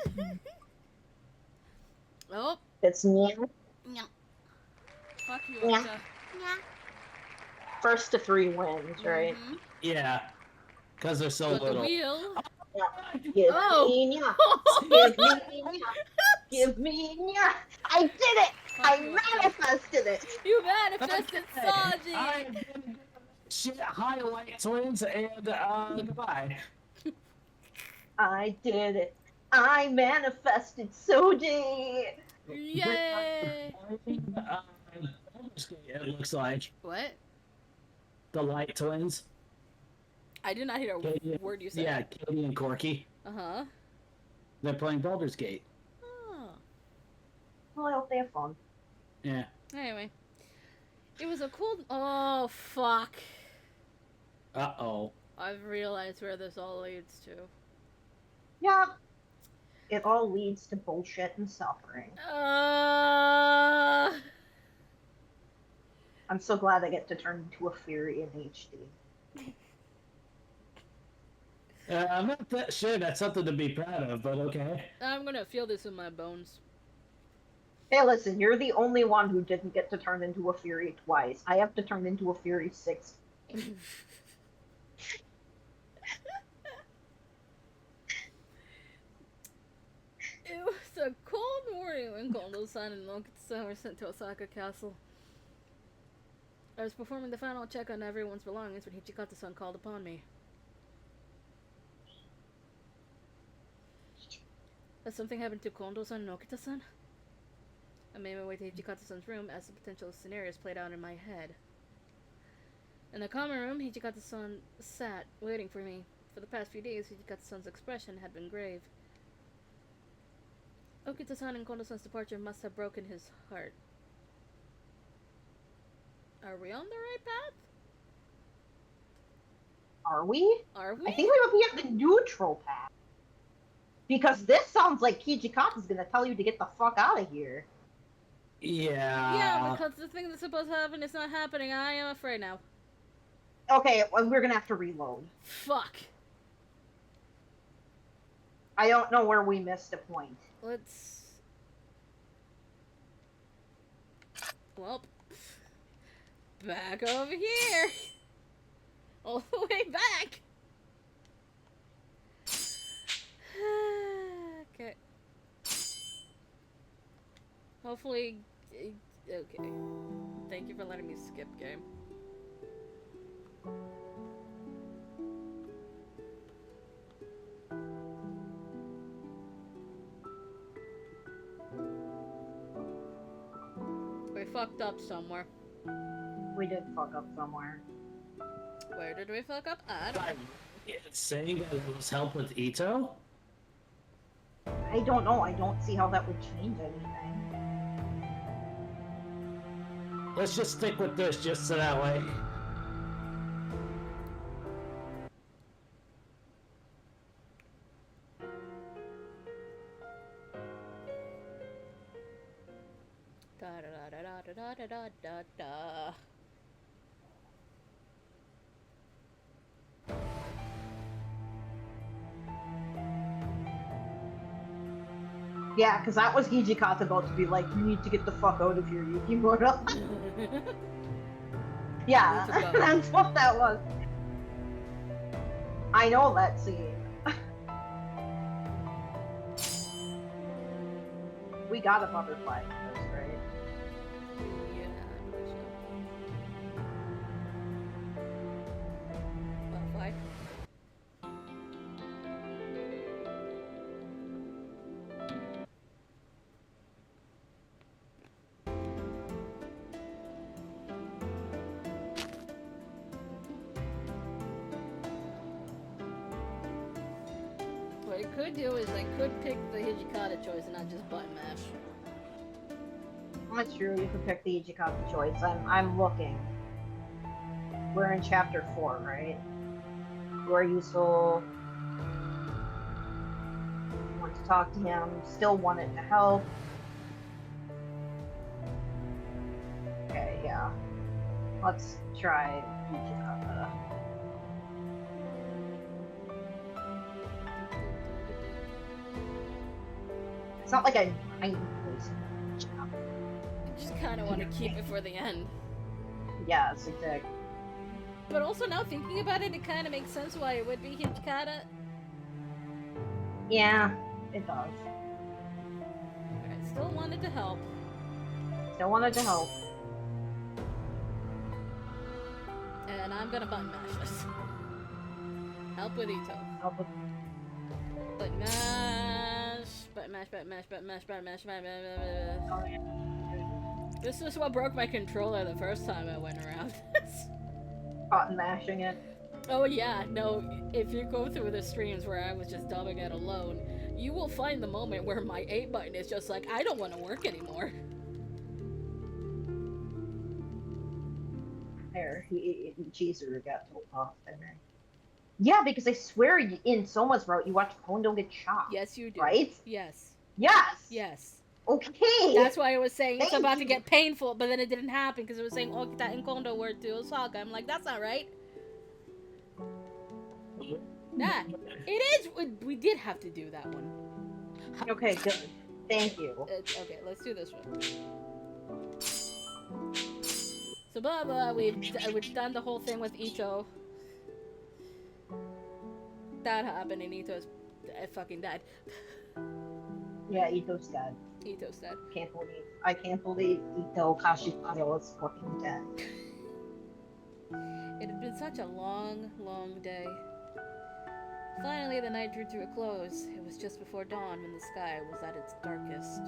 Oh, It's me. Yeah. fuck you, Yeah. Octa. Yeah. First to 3 wins, right? Yeah, because they're so But the little. wheel. Yeah. Give Oh. me nya. Give me nya. Give me nya. I did it! I manifested it! You manifested Okay, Saji! I am gonna shit highlight twins and goodbye. I did it. I manifested Soji! Yay! It looks like What? the Light Twins. I did not hear a Katie, word you said. yeah, Katie and Corky. Uh-huh. They're playing Baldur's Gate. Oh. Well, I hope they have fun. Yeah. Anyway. It was a cool... Oh, fuck. Uh-oh. I've realized where this all leads to. Yeah. It all leads to bullshit and suffering. I'm so glad I get to turn into a Fury in HD. I'm not that sure that's something to be proud of, but okay. I'm gonna feel this in my bones. Hey, listen, you're the only one who didn't get to turn into a Fury twice. I have to turn into a Fury 6. It was a cold morning when Kondo-san and Nokita-san were sent to Osaka Castle. I was performing the final check on everyone's belongings when Hichikata-san called upon me. Has something happened to Kondo-san and Nokita-san? I made my way to Hichikata-san's room as the potential scenarios played out in my head. In the common room, Hichikata-san sat, waiting for me. For the past few days, Hichikata-san's expression had been grave. Okita-san and Kondo-san's departure must have broken his heart. Are we on the right path? Are we? Are we? I think we might be at the neutral path. Because this sounds like Kijikata's gonna tell you to get the fuck out of here. Yeah. Yeah, because the thing that's supposed to happen is not happening. I am afraid now. Okay, well, we're gonna have to reload. Fuck. I don't know where we missed a point. Let's... Well... Back over here! All the way back! Okay. Hopefully... Okay. Thank you for letting me skip game. We fucked up somewhere. We did fuck up somewhere. Where did we fuck up? I don't know. It's saying that it was help with Ito? I don't know. I don't see how that would change anything. Let's just stick with this just so that way. Da da da da da da da da da. Yeah, because that was Hijikata about to be like, you need to get the fuck out of here, Yukimura. Yeah, Need to go. that's what that was. I know that scene. We got a butterfly in this, right? Yeah, I believe so. Butterfly. What I could do is I could pick the Hijikata choice and not just button mash. That's true, you can pick the Hijikata choice. I'm looking. We're in chapter 4, right? Where you still want to talk to him, still wanted to help. Okay. Yeah. Let's try Hijikata. It's not like a mind poison. I just kind of want to keep it for the end. Yes, exactly. But also now thinking about it, it kind of makes sense why it would be Hijikata. Yeah, it does. I still wanted to help. Still wanted to help. And I'm gonna button mash this. Help with Ito. Help with Button mash. Button mash, button mash, button mash, button mash, button mash. This is what broke my controller the first time I went around this. button mashing it. Oh yeah, no, if you go through the streams where I was just dubbing it alone, you will find the moment where my 8 button is just like, I don't want to work anymore. There, Cheeser got told off, and then. Yeah, because I swear in Soma's route, you watch Kondo get shot. Yes, you do. Right? Yes. Yes! Yes. Okay! That's why I was saying it's Thank about to you. get painful, but then it didn't happen because it was saying Okita and Kondo were to Osaka. I'm like, that's not right. Nah, it is. We did have to do that one. Okay, good. Thank you. Okay, let's do this one. So blah blah, we've done the whole thing with Ito. That happened and Ito's fucking dead. Yeah, Ito's dead. Ito's dead. I can't believe Ito Kashitaro is fucking dead. It had been such a long, long day. Finally, the night drew to a close. It was just before dawn when the sky was at its darkest.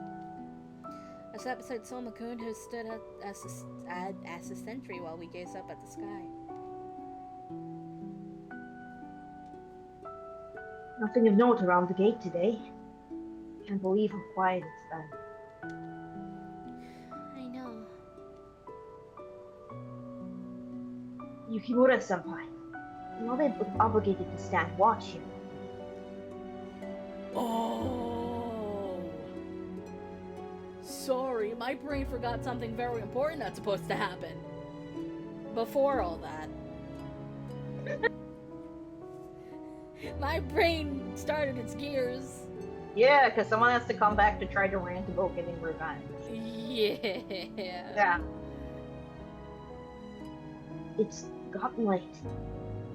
I sat beside Soma-kun, who stood as a sentry while we gazed up at the sky. Nothing of note around the gate today. Can't believe how quiet it's been. I know. Yukimura-senpai, I'm not obligated to stand watch here. Oh! Sorry, my brain forgot something very important that's supposed to happen. Before all that. My brain started its gears. Yeah, because someone has to come back to try to rant about getting revenge. Yeah. Yeah. It's gotten late.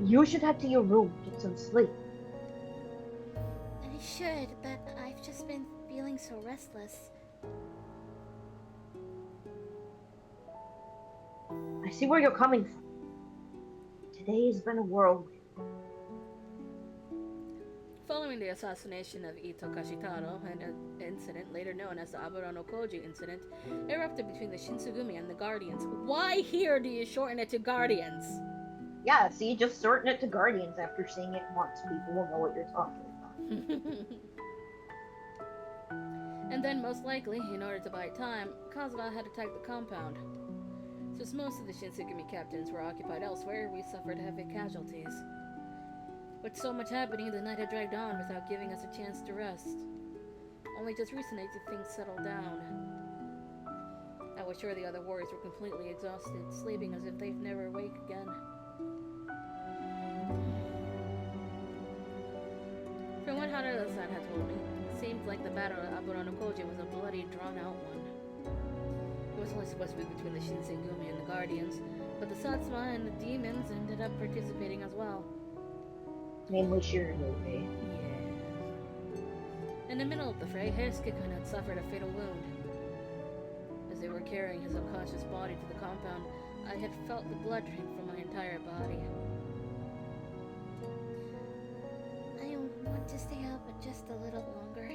You should head to your room, get some sleep. I should, but I've just been feeling so restless. I see where you're coming from. Today has been a whirlwind. Following the assassination of Ito Kashitaro, an incident later known as the Aburo no Koji incident erupted between the Shinsugumi and the Guardians. Why here do you shorten it to Guardians? Yeah, see, just shorten it to Guardians after seeing it once. People will know what you're talking about. And then, most likely, in order to buy time, Kazuma had attacked the compound. Since most of the Shinsugumi captains were occupied elsewhere, we suffered heavy casualties. With so much happening, the night had dragged on without giving us a chance to rest. Only just recently did things settle down. I was sure the other warriors were completely exhausted, sleeping as if they'd never awake again. From what Haruda-san had told me, it seemed like the battle at Aburo no Koji was a bloody, drawn-out one. It was only supposed to be between the Shinsengumi and the Guardians, but the Satsuma and the demons ended up participating as well. Mainly Shirinobe. Yeah. In the middle of the fray, Heisuke-kun had suffered a fatal wound. As they were carrying his unconscious body to the compound, I had felt the blood drain from my entire body. I want to stay up just a little longer.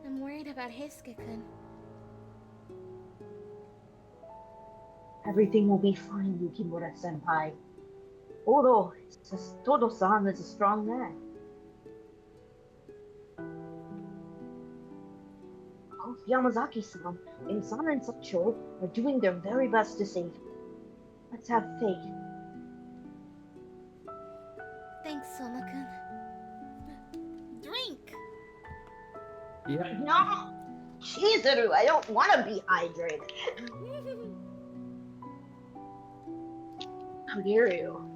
I'm worried about Heisuke-kun. Everything will be fine, Yukimura-senpai. Although, Todo-san is a strong man. Both Yamazaki-san and Sana and Sacho are doing their very best to save you. Let's have faith. Thanks, Soma-kun. Drink! Yeah. No! Chizuru, I don't want to be hydrated. How dare you?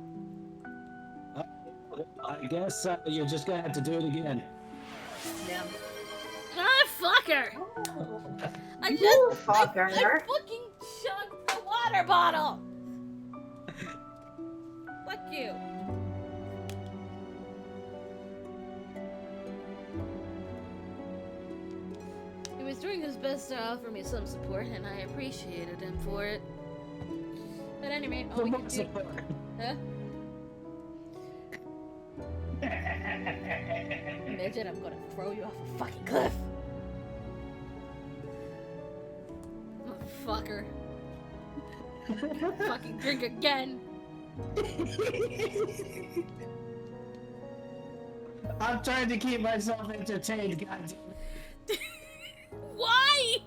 I guess you're just gonna have to do it again. Yeah. Ah, fucker! I You just fucker. I fucking chugged the water bottle. Fuck you. He was doing his best to offer me some support, and I appreciated him for it. But anyway, all we can do. Huh? Midget, I'm gonna throw you off a fucking cliff. Motherfucker. Fucking drink again. I'm trying to keep myself entertained, guys. Why?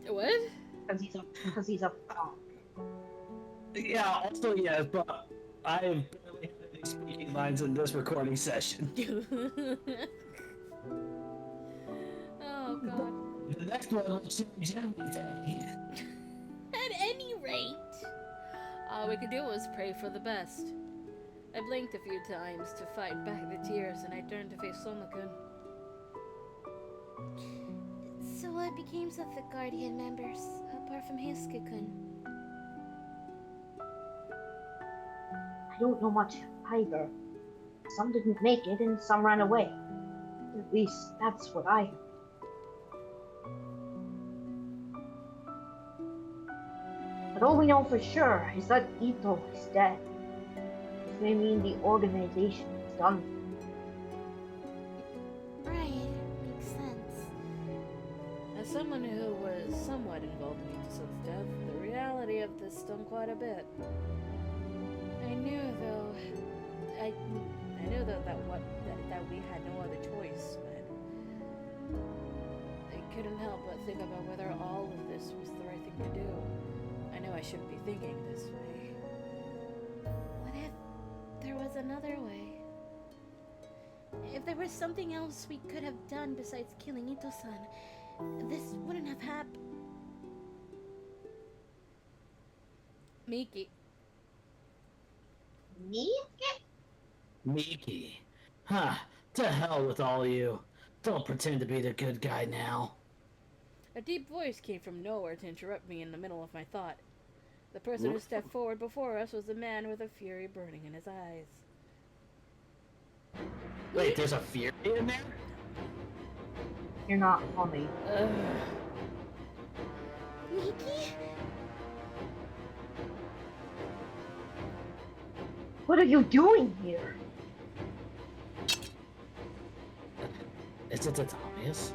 What? Because he's a Yeah, also yes, but I have barely had any speaking lines in this recording session. Oh god. The next one will change everything. At any rate, all we could do was pray for the best. I blinked a few times to fight back the tears, and I turned to face Soma-kun. So what became of the Guardian members, apart from Hisuke-kun? I don't know much either. Some didn't make it and some ran away. At least that's what I heard. But all we know for sure is that Ito is dead. This may mean the organization is done. Right, makes sense. As someone who was somewhat involved in Ito-san's death, the reality of this stung quite a bit. I knew though that we had no other choice, but I couldn't help but think about whether all of this was the right thing to do. I know I shouldn't be thinking this way. What if there was another way? If there was something else we could have done besides killing Ito-san, this wouldn't have happened. Miki. Me? Miki. Huh. To hell with all you. Don't pretend to be the good guy now. A deep voice came from nowhere to interrupt me in the middle of my thought. The person who stepped forward before us was a man with a fury burning in his eyes. Wait, there's a fury in there? You're not funny. Miki? What are you doing here? Isn't it obvious?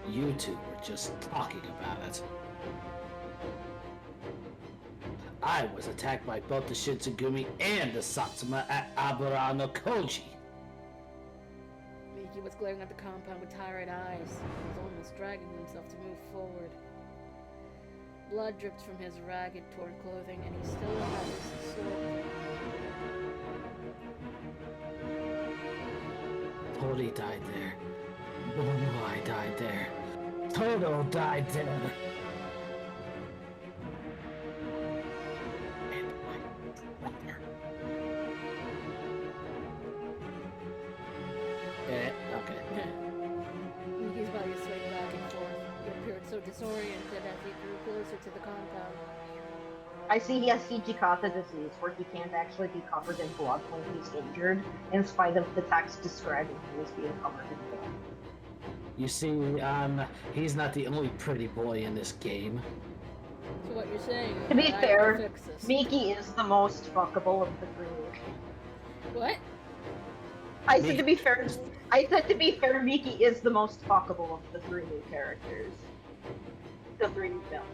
You two were just talking about it. I was attacked by both the Shitsugumi and the Satsuma at Abara no Koji. Miki was glaring at the compound with tired eyes. He was almost dragging himself to move forward. Blood dripped from his ragged, torn clothing, and he still had his sword. Tori died there. Momoai died there. Toto died there. And my brother. Okay. Miki's body swayed back and forth. He appeared so disoriented as he drew closer to the compound. I see he has Hijikata disease, where he can't actually be covered in blood when he's injured, in spite of the text describing he was being covered in blood. You see, he's not the only pretty boy in this game. So what you're saying is To be that I fair, can fix this. Miki is the most fuckable of the three. What? I said to be fair, Miki is the most fuckable of the three new characters. The three new villains.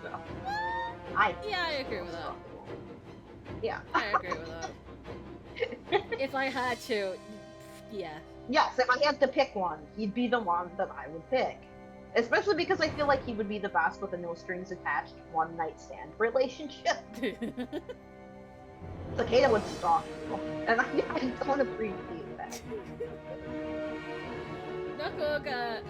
So, Yeah, I agree with that. Yeah. I agree with that. If I had to, yeah. Yes, if I had to pick one, he'd be the one that I would pick. Especially because I feel like he would be the best with a no strings attached one night stand relationship. Takeda would stalk you, and I don't appreciate that. Nakoga,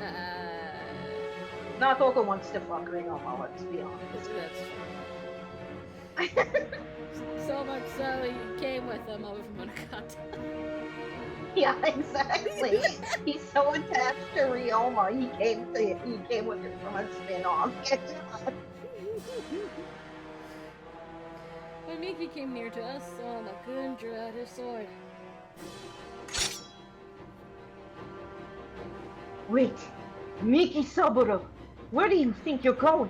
Natoko wants to fuck Ryoma, let's be honest. That's so much so he came with him over from Monokata. Yeah, exactly. He's so attached to Ryoma, he came with her from a spin-off. When Miki came near to us, Makun drew out his sword. Wait, Miki Saburo, where do you think you're going?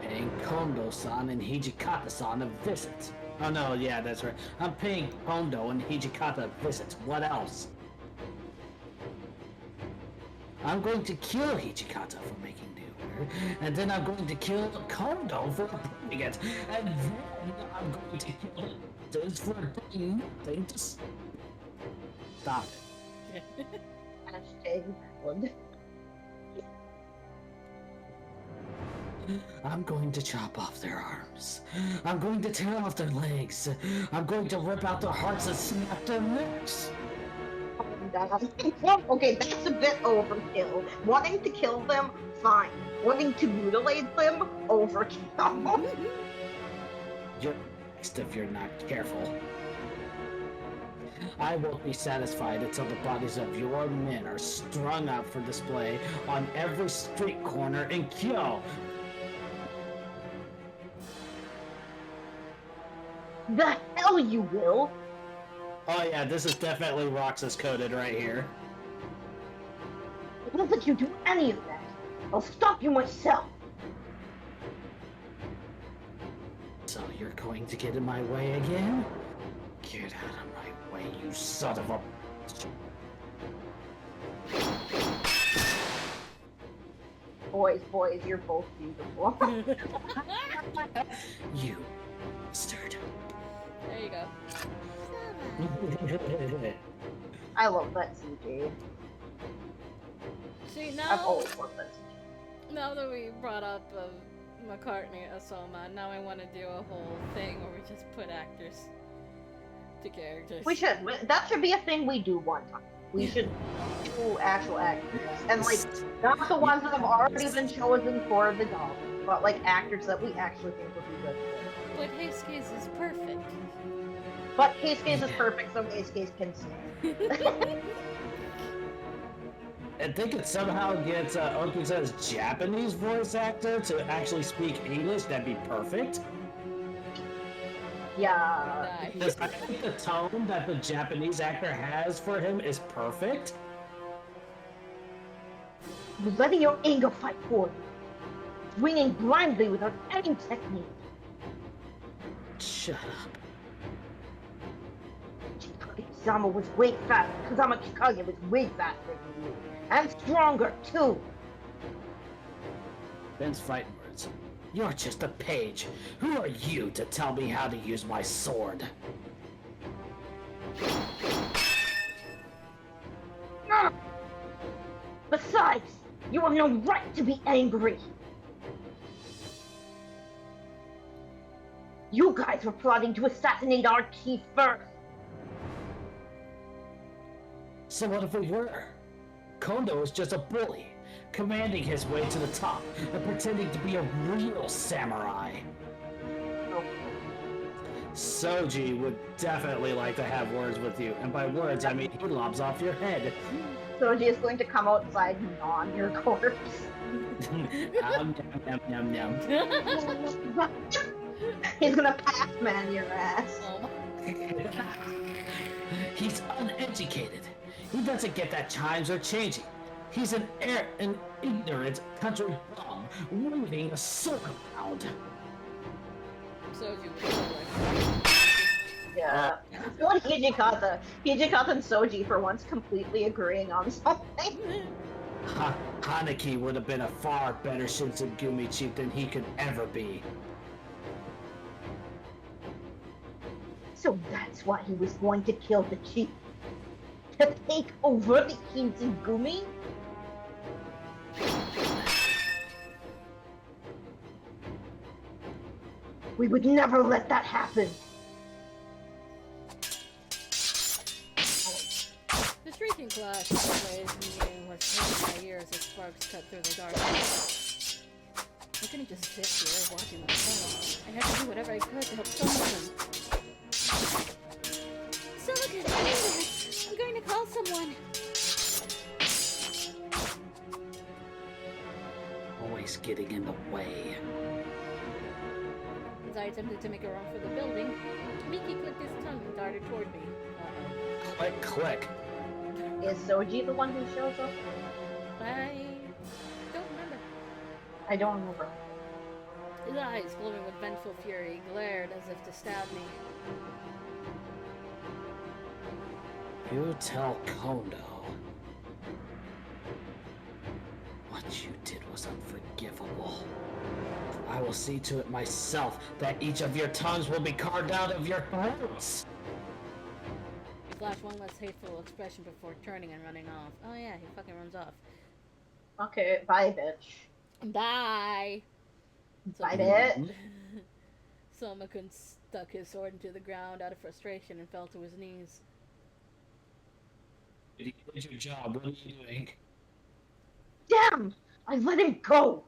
Paying Kondo-san and Hijikata-san a visit. Oh no, yeah, that's right. I'm paying Kondo and Hijikata a visit. What else? I'm going to kill Hijikata for making new, and then I'm going to kill Kondo for approving it, and then I'm going to kill this for doing nothing to stop it. Hashtag valid. I'm going to chop off their arms. I'm going to tear off their legs. I'm going to rip out their hearts and snap their necks. Okay, that's a bit overkill. Wanting to kill them, fine. Wanting to mutilate them, overkill. You're next if you're not careful. I won't be satisfied until the bodies of your men are strung out for display on every street corner in Kyo. The hell you will! Oh yeah, this is definitely Roxas coded right here. I don't think you do any of that. I'll stop you myself. So you're going to get in my way again? Get out of my way, you son of a... Boys, you're both beautiful. You bastard. There you go. I love that CG. See, I've now, always loved that CG. now that we brought up McCartney Asoma, now I want to do a whole thing where we just put actors to characters. We should. That should be a thing we do one time. We should do actual actors. And, like, not the ones that have already been chosen for the job, but, like, actors that we actually think would be good for. But Hayes is perfect. But Case is perfect, so Case can stay. And they could somehow get Okusa's Japanese voice actor to actually speak English, that'd be perfect. Yeah. Nice. Because I think the tone that the Japanese actor has for him is perfect. You're letting your anger fight for you. Swinging blindly without any technique. Shut up. Kage-sama was way faster. Kazama Kikage was way faster than you. And stronger, too. Ben's fighting words. You're just a page. Who are you to tell me how to use my sword? Besides, you have no right to be angry. You guys were plotting to assassinate our chief first. So what if we were? Kondo is just a bully, commanding his way to the top and pretending to be a real samurai. Soji would definitely like to have words with you, and by words I mean he lobs off your head. Soji is going to come outside and gnaw on your corpse. Yum, yum, yum, yum. He's gonna Pac-Man your ass. Oh my. He's uneducated. He doesn't get that times are changing. He's an ignorant country bum waving a sword around. Soju was so like, Yeah. What Hijikata? Hijikata and Soji for once completely agreeing on something. Hanaki would have been a far better Shinsengumi chief than he could ever be. So that's why he was going to kill the chief. To take over the Shinsengumi? We would never let that happen. the shrieking clash always knew was hurt my ears as sparks cut through the darkness. I couldn't just sit here watching them burn. I had to do whatever I could to help someone. Silicon, come in there. I'm going to call someone. Always getting in the way. As I attempted to make a run for the building, Miki clicked his tongue and darted toward me. Click, click. Is Soji the one who shows up? I don't remember. I don't remember. His eyes, glowing with vengeful fury, glared as if to stab me. You tell Kondo. What you did was unforgivable. I will see to it myself that each of your tongues will be carved out of your throats. He flashed one less hateful expression before turning and running off. Oh yeah, he fucking runs off. Okay, bye, bitch. Bye! Bye, bitch. Mhm. Somakun stuck his sword into the ground out of frustration and fell to his knees. You did your job. What are you doing? Damn! I let him go!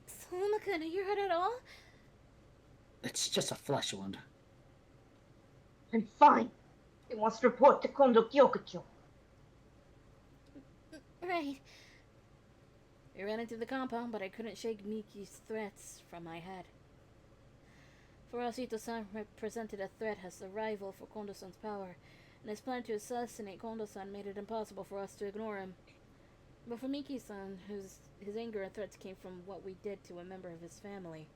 Solomon, are you hurt at all? It's just a flesh wound. I'm fine. He wants to report to Kondo Kyokucho. Right. I ran into the compound, but I couldn't shake Miki's threats from my head. For us, Ito-san represented a threat as a rival for Kondo-san's power, and his plan to assassinate Kondo-san made it impossible for us to ignore him. But for Miki-san, his anger and threats came from what we did to a member of his family.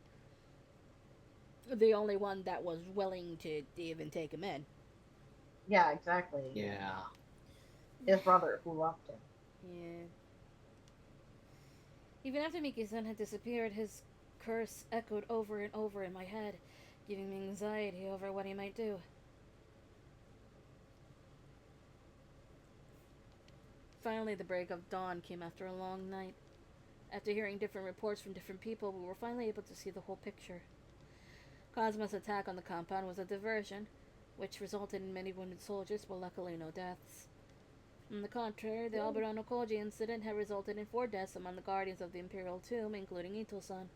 The only one that was willing to even take him in. Yeah, exactly. Yeah. His brother who loved him. Yeah. Even after Miki-san had disappeared, his curse echoed over and over in my head, giving me anxiety over what he might do. Finally, the break of dawn came after a long night. After hearing different reports from different people, we were finally able to see the whole picture. Kazuma's attack on the compound was a diversion, which resulted in many wounded soldiers, but luckily no deaths. On the contrary, the Alberano Koji incident had resulted in 4 deaths among the guardians of the Imperial Tomb, including Ito-san.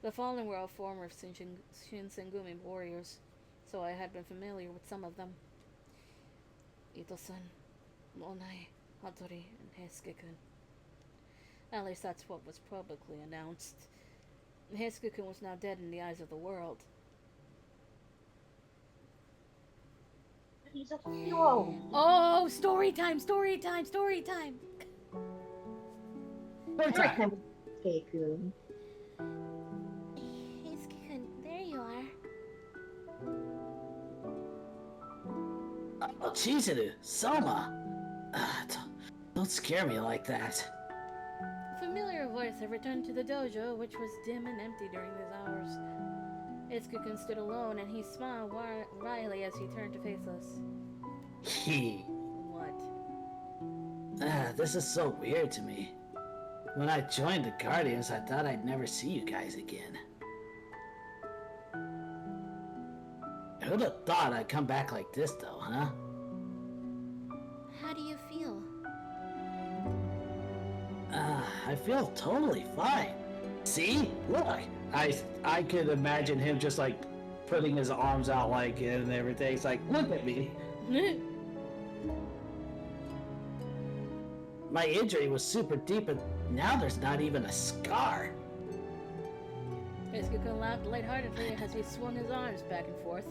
The fallen were all former Shinsengumi warriors, so I had been familiar with some of them. Ito-san, Monai, Hattori, and Heisuke-kun. At least that's what was publicly announced. Heisuke-kun was now dead in the eyes of the world. He's a hero. Oh, story time, story time, story time! Keikun. Heisuke-kun, there you are. Oh, Chizuru, Soma. Don't scare me like that. A familiar voice had returned to the dojo, which was dim and empty during these hours. Heisuke-kun stood alone, and he smiled wryly as he turned to face us. What? This is so weird to me. When I joined the Guardians, I thought I'd never see you guys again. Who'd have thought I'd come back like this, though, huh? How do you feel? I feel totally fine. See? Look! I could imagine him just, like, putting his arms out like it and everything. It's like, look at me. My injury was super deep, and now there's not even a scar. Heisuke-kun laughed lightheartedly as he swung his arms back and forth.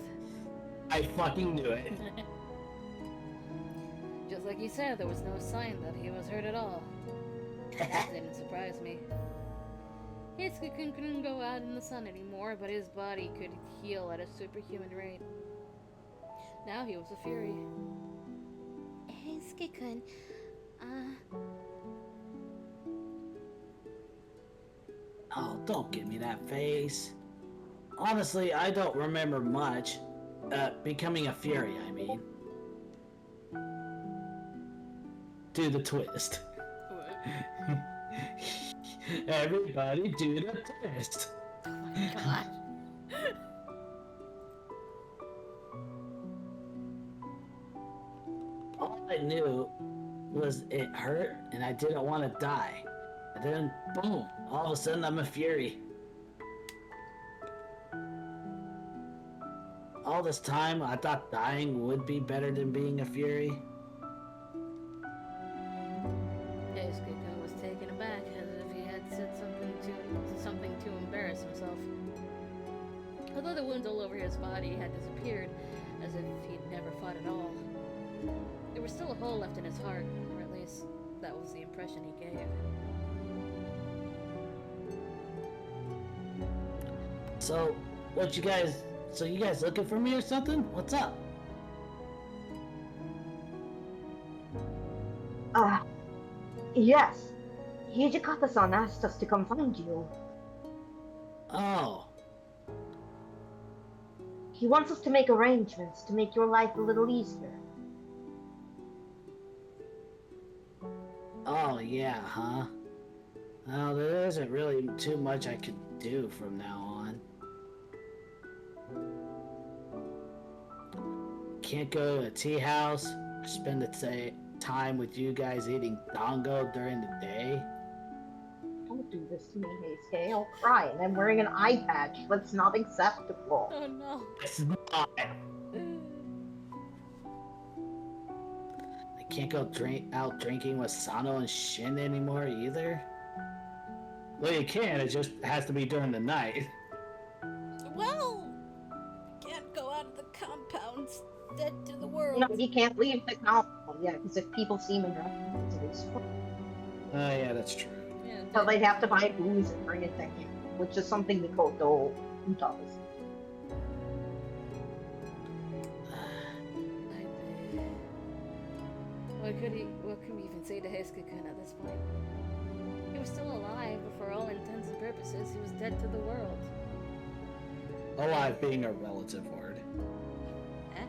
I fucking knew it. Just like he said, there was no sign that he was hurt at all. That didn't surprise me. Heisuke-kun couldn't go out in the sun anymore, but his body could heal at a superhuman rate. Now he was a fury. Heisuke-kun, Oh, don't give me that face. Honestly, I don't remember much. Becoming a fury, I mean. Do the twist. Everybody do the twist. Oh my god. All I knew was it hurt and I didn't want to die. And then, boom, all of a sudden I'm a fury. All this time, I thought dying would be better than being a fury. Daisuke was taken aback, as if he had said something to embarrass himself. Although the wounds all over his body had disappeared, as if he'd never fought at all, there was still a hole left in his heart, or at least that was the impression he gave. So, you guys looking for me or something? What's up? Yes. Hijikata-san asked us to come find you. Oh, He wants us to make arrangements to make your life a little easier. oh yeah, huh? Well, there isn't really too much I could do from now on. Can't go to a tea house or spend the time with you guys eating dango during the day. Don't do this to me, Heisuke. I'll cry, and I'm wearing an eye patch. That's not acceptable. Oh no. It's not. I can't go out drinking with Sano and Shin anymore either. Well, you can. It just has to be during the night. Well, can't go out of the compounds. Dead to the world. No, he can't leave the compound. Yeah, because if people see him in dress, Oh, yeah, that's true. Yeah, so they'd have to buy booze and bring it to him, which is something Mikoto does. What can we even say to Heisuke-kun at this point? He was still alive, but for all intents and purposes, he was dead to the world. Alive being a relative word. Eh?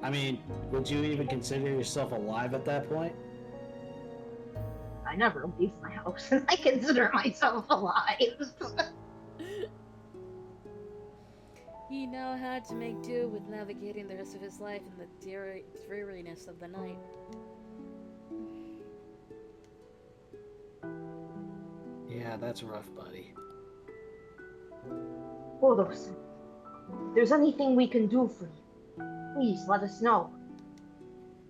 I mean, would you even consider yourself alive at that point? I never leave my house, and I consider myself alive. He now had to make do with navigating the rest of his life in the dreariness of the night. Yeah, that's rough, buddy. If there's anything we can do for you, please let us know.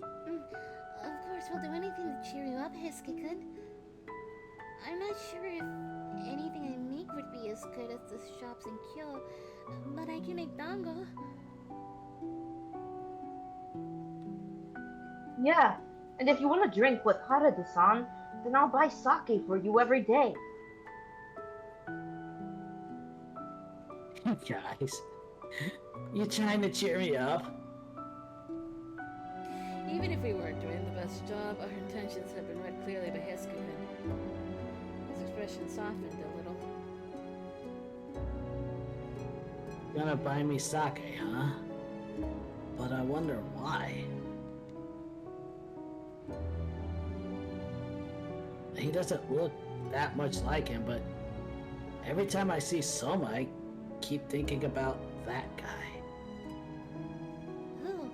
Of course, we'll do anything to cheer you up, Heisuke-kun. I'm not sure if anything I make would be as good as the shops in Kyo, but I can make dango. Yeah, and if you want to drink with Harada-san, then I'll buy sake for you every day. Guys, you trying to cheer me up? Even if we weren't doing the best job, our intentions had been read clearly by Heisuke-kun. His expression softened a little. Gonna buy me sake, huh? But I wonder why. He doesn't look that much like him, but every time I see Soma, I keep thinking about that guy. Who?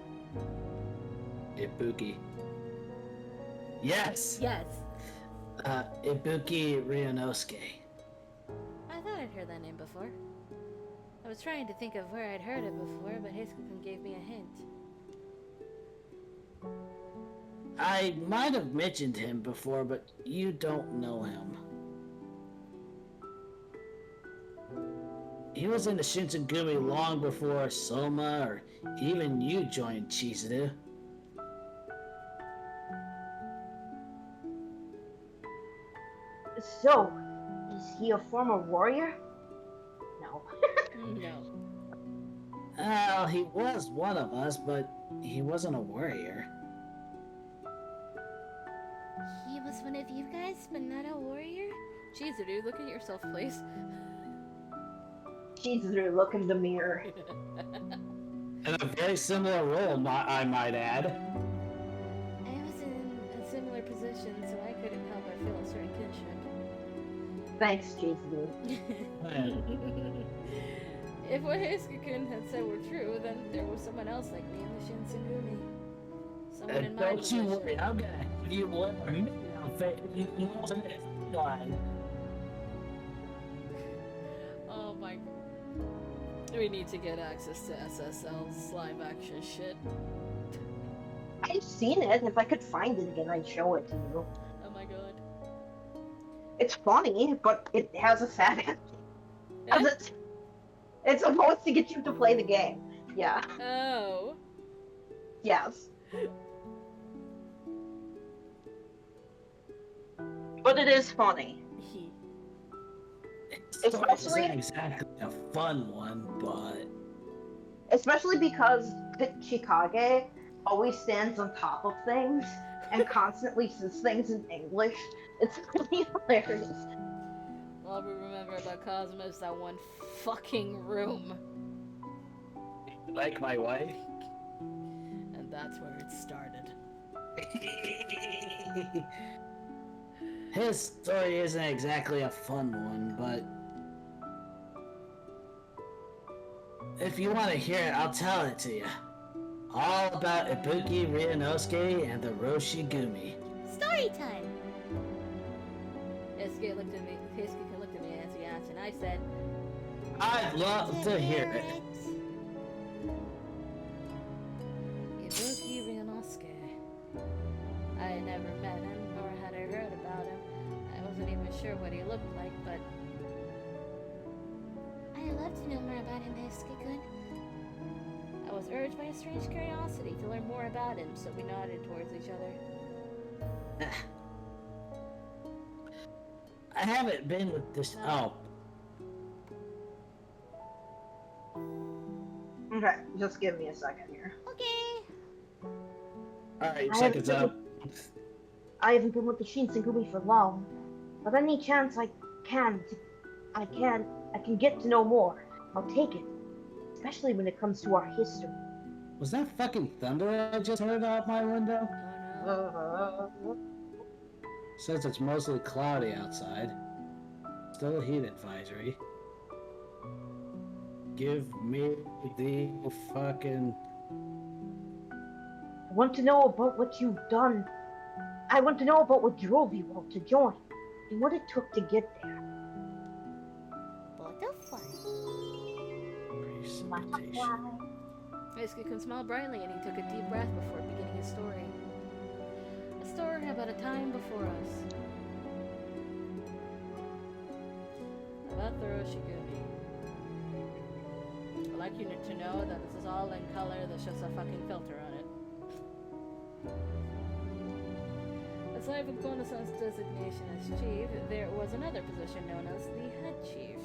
Ibuki. Yes! Yes! Ibuki Ryunosuke. I thought I'd heard that name before. I was trying to think of where I'd heard it before, but Heisuke-kun gave me a hint. I might have mentioned him before, but you don't know him. He was in the Shinsengumi long before Soma or even you joined Chizuru. So, is he a former warrior? No. No. Well, he was one of us, but he wasn't a warrior. He was one of you guys, but not a warrior? Chizuru, look at yourself, please. Chizuru, look in the mirror. In a very similar role, I might add. I was in a similar position, so I couldn't help but feel a certain kinship. Thanks, Chizuru. If what Heisuke-kun had said were true, then there was someone else like me in the Shinsengumi. someone in my Don't position. you worry, I'm gonna have you wear an outfit line. Oh my. We need to get access to SSL's live action shit. I've seen it. If I could find it again, I'd show it to you. Oh my god. It's funny, but it has a sad ending. Eh? It's supposed to get you to play the game. Yeah. Oh. Yes. But it is funny. Especially exactly a fun one, but Especially because Chikage always stands on top of things and constantly says things in English. It's really hilarious. All we remember about Cosmo is that one fucking room. like my wife. And that's where it started. His story isn't exactly a fun one, but if you want to hear it, I'll tell it to you. All about Ibuki Ryunosuke and the Roshigumi. Story time! Heisuke looked at me as he asked, and I said, I'd love to hear it. Ibuki Ryunosuke. I had never met him, nor had I heard about him. I wasn't even sure what he looked like, but I'd love to know more about him, Heisuke-kun. I was urged by a strange curiosity to learn more about him, so we nodded towards each other. I haven't been with this. Oh, Okay, just give me a second here. Okay. alright, seconds up. I haven't been with the Shinsengumi for long, but any chance I can get to know more. I'll take it, especially when it comes to our history. Was that fucking thunder I just heard out my window? Oh no. Says it's mostly cloudy outside. Still a heat advisory. Give me the fucking... I want to know about what you've done. I want to know about what drove you all to join, and what it took to get there. Butterfly. precipitation. Heisuke-kun smiled brightly, and he took a deep breath before beginning his story. A story about a time before us. About the Roshigumi. I'd like you to know that this is all in color, there's just a fucking filter on it. Aside from Kono-san's designation as chief, there was another position known as the head chief.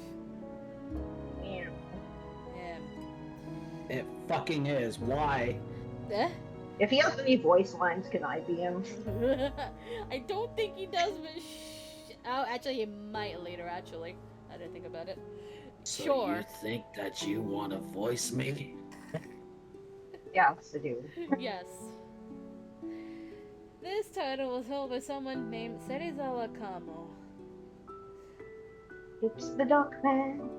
Yeah. Yeah. It fucking is. Why? Eh? If he has any voice lines, can I be him? I don't think he does, but oh, actually, he might later, actually. I didn't think about it. So Sure. you think that you want to voice me? Yes, I do. Yes. This title was held by someone named Serizawa Kamo. It's the Duck Man.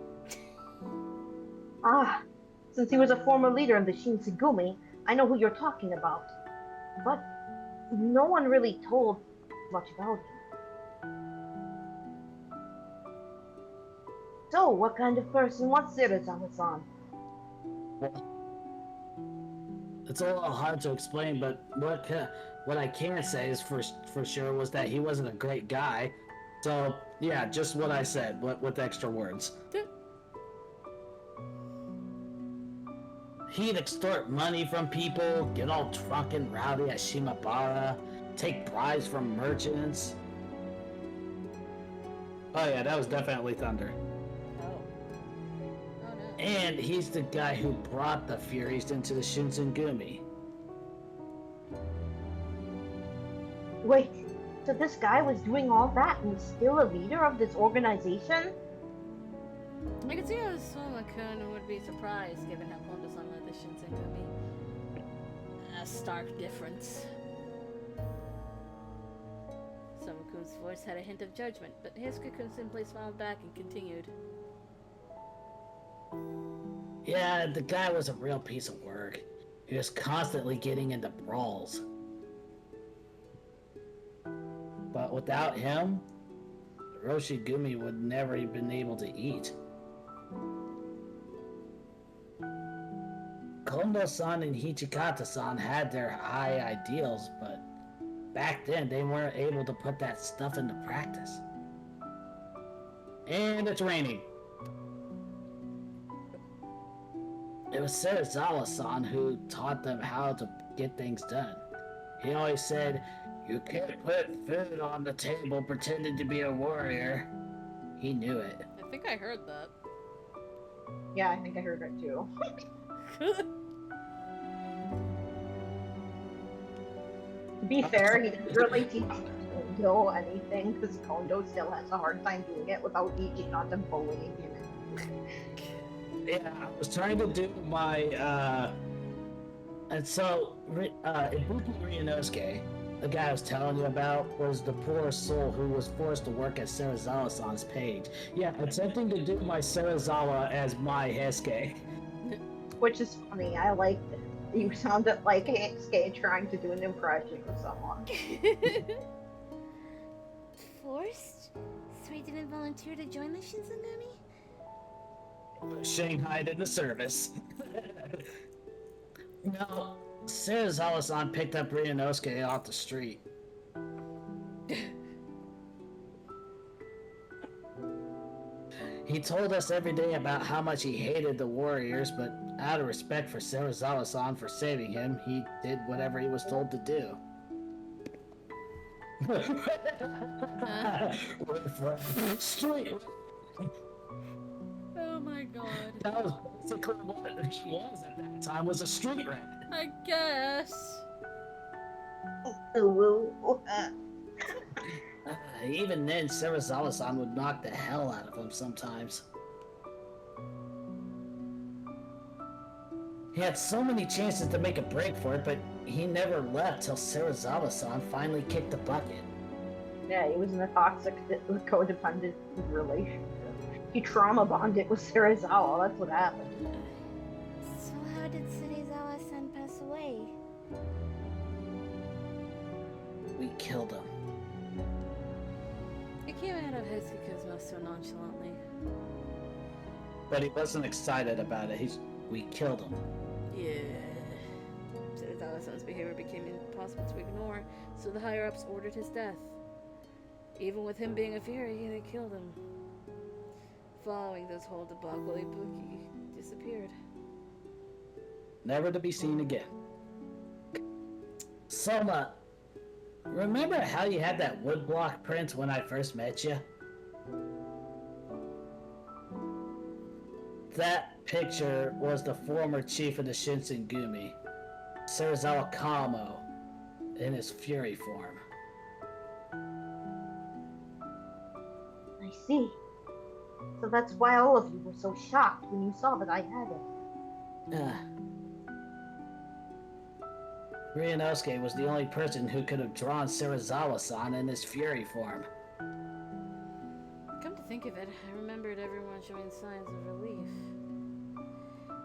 Ah, since he was a former leader of the Shinsengumi, I know who you're talking about. But no one really told much about him. So, what kind of person was Serizawa-san? It's a little hard to explain, but what I can say is for sure was that he wasn't a great guy. So yeah, just what I said, with extra words. He'd extort money from people, get all drunk and rowdy at Shimabara, take bribes from merchants. Oh yeah, that was definitely thunder. Oh. Oh no. And he's the guy who brought the Furies into the Shinsengumi. Wait, so this guy was doing all that and was still a leader of this organization? I can see how Soma-kun would be surprised given how Kondo-san led the Shinsengumi. A stark difference. Soma-kun's voice had a hint of judgment, but Heisuke-kun simply smiled back and continued. Yeah, the guy was a real piece of work. He was constantly getting into brawls. But without him, Roshigumi would never have been able to eat. Kondo-san and Hichikata-san had their high ideals, but back then they weren't able to put that stuff into practice. And it's raining. It was Serizawa-san who taught them how to get things done. He always said, "You can't put food on the table pretending to be a warrior." He knew it. I think I heard that. Yeah, I think I heard that too. To be fair, he didn't really teach Kondo anything because Kondo still has a hard time doing it without Ichikata bullying him. Yeah, I was trying to do my, and so, Ibuki Ryunosuke, the guy I was telling you about, was the poor soul who was forced to work at Serizawa-san's page. Yeah, attempting to do my Serizawa as my Heisuke. Which is funny, I liked it. You sounded like Heisuke trying to do an impression of someone. Forced? So he didn't volunteer to join the Shinsengumi? Shanghaied in the service. No, Serizawa-san picked up Ryunosuke off the street. He told us every day about how much he hated the warriors, but out of respect for Serizawa-san for saving him, he did whatever he was told to do. Street. Oh my god. That was basically what he was at that time, was a street rat. I guess. Even then, Serizawa-san would knock the hell out of him sometimes. He had so many chances to make a break for it, but he never left till Serizawa-san finally kicked the bucket. Yeah, he was in a toxic, codependent relationship. He trauma bonded with Serizawa, that's what happened. So how did Serizawa-san pass away? We killed him. He came out of Heisuke's mouth so nonchalantly. But he wasn't excited about it. We killed him. Yeah. Serizawa-san's behavior became impossible to ignore, so the higher-ups ordered his death. Even with him being a fury, they killed him. Following this whole debacle, Ibuki disappeared. Never to be seen again. Soma, remember how you had that woodblock print when I first met you? That picture was the former chief of the Shinsengumi, Serizawa Kamo, in his fury form. I see. So that's why all of you were so shocked when you saw that I had it. Ryunosuke was the only person who could have drawn Serizawa-san in his fury form. Come to think of it, I remembered everyone showing signs of relief.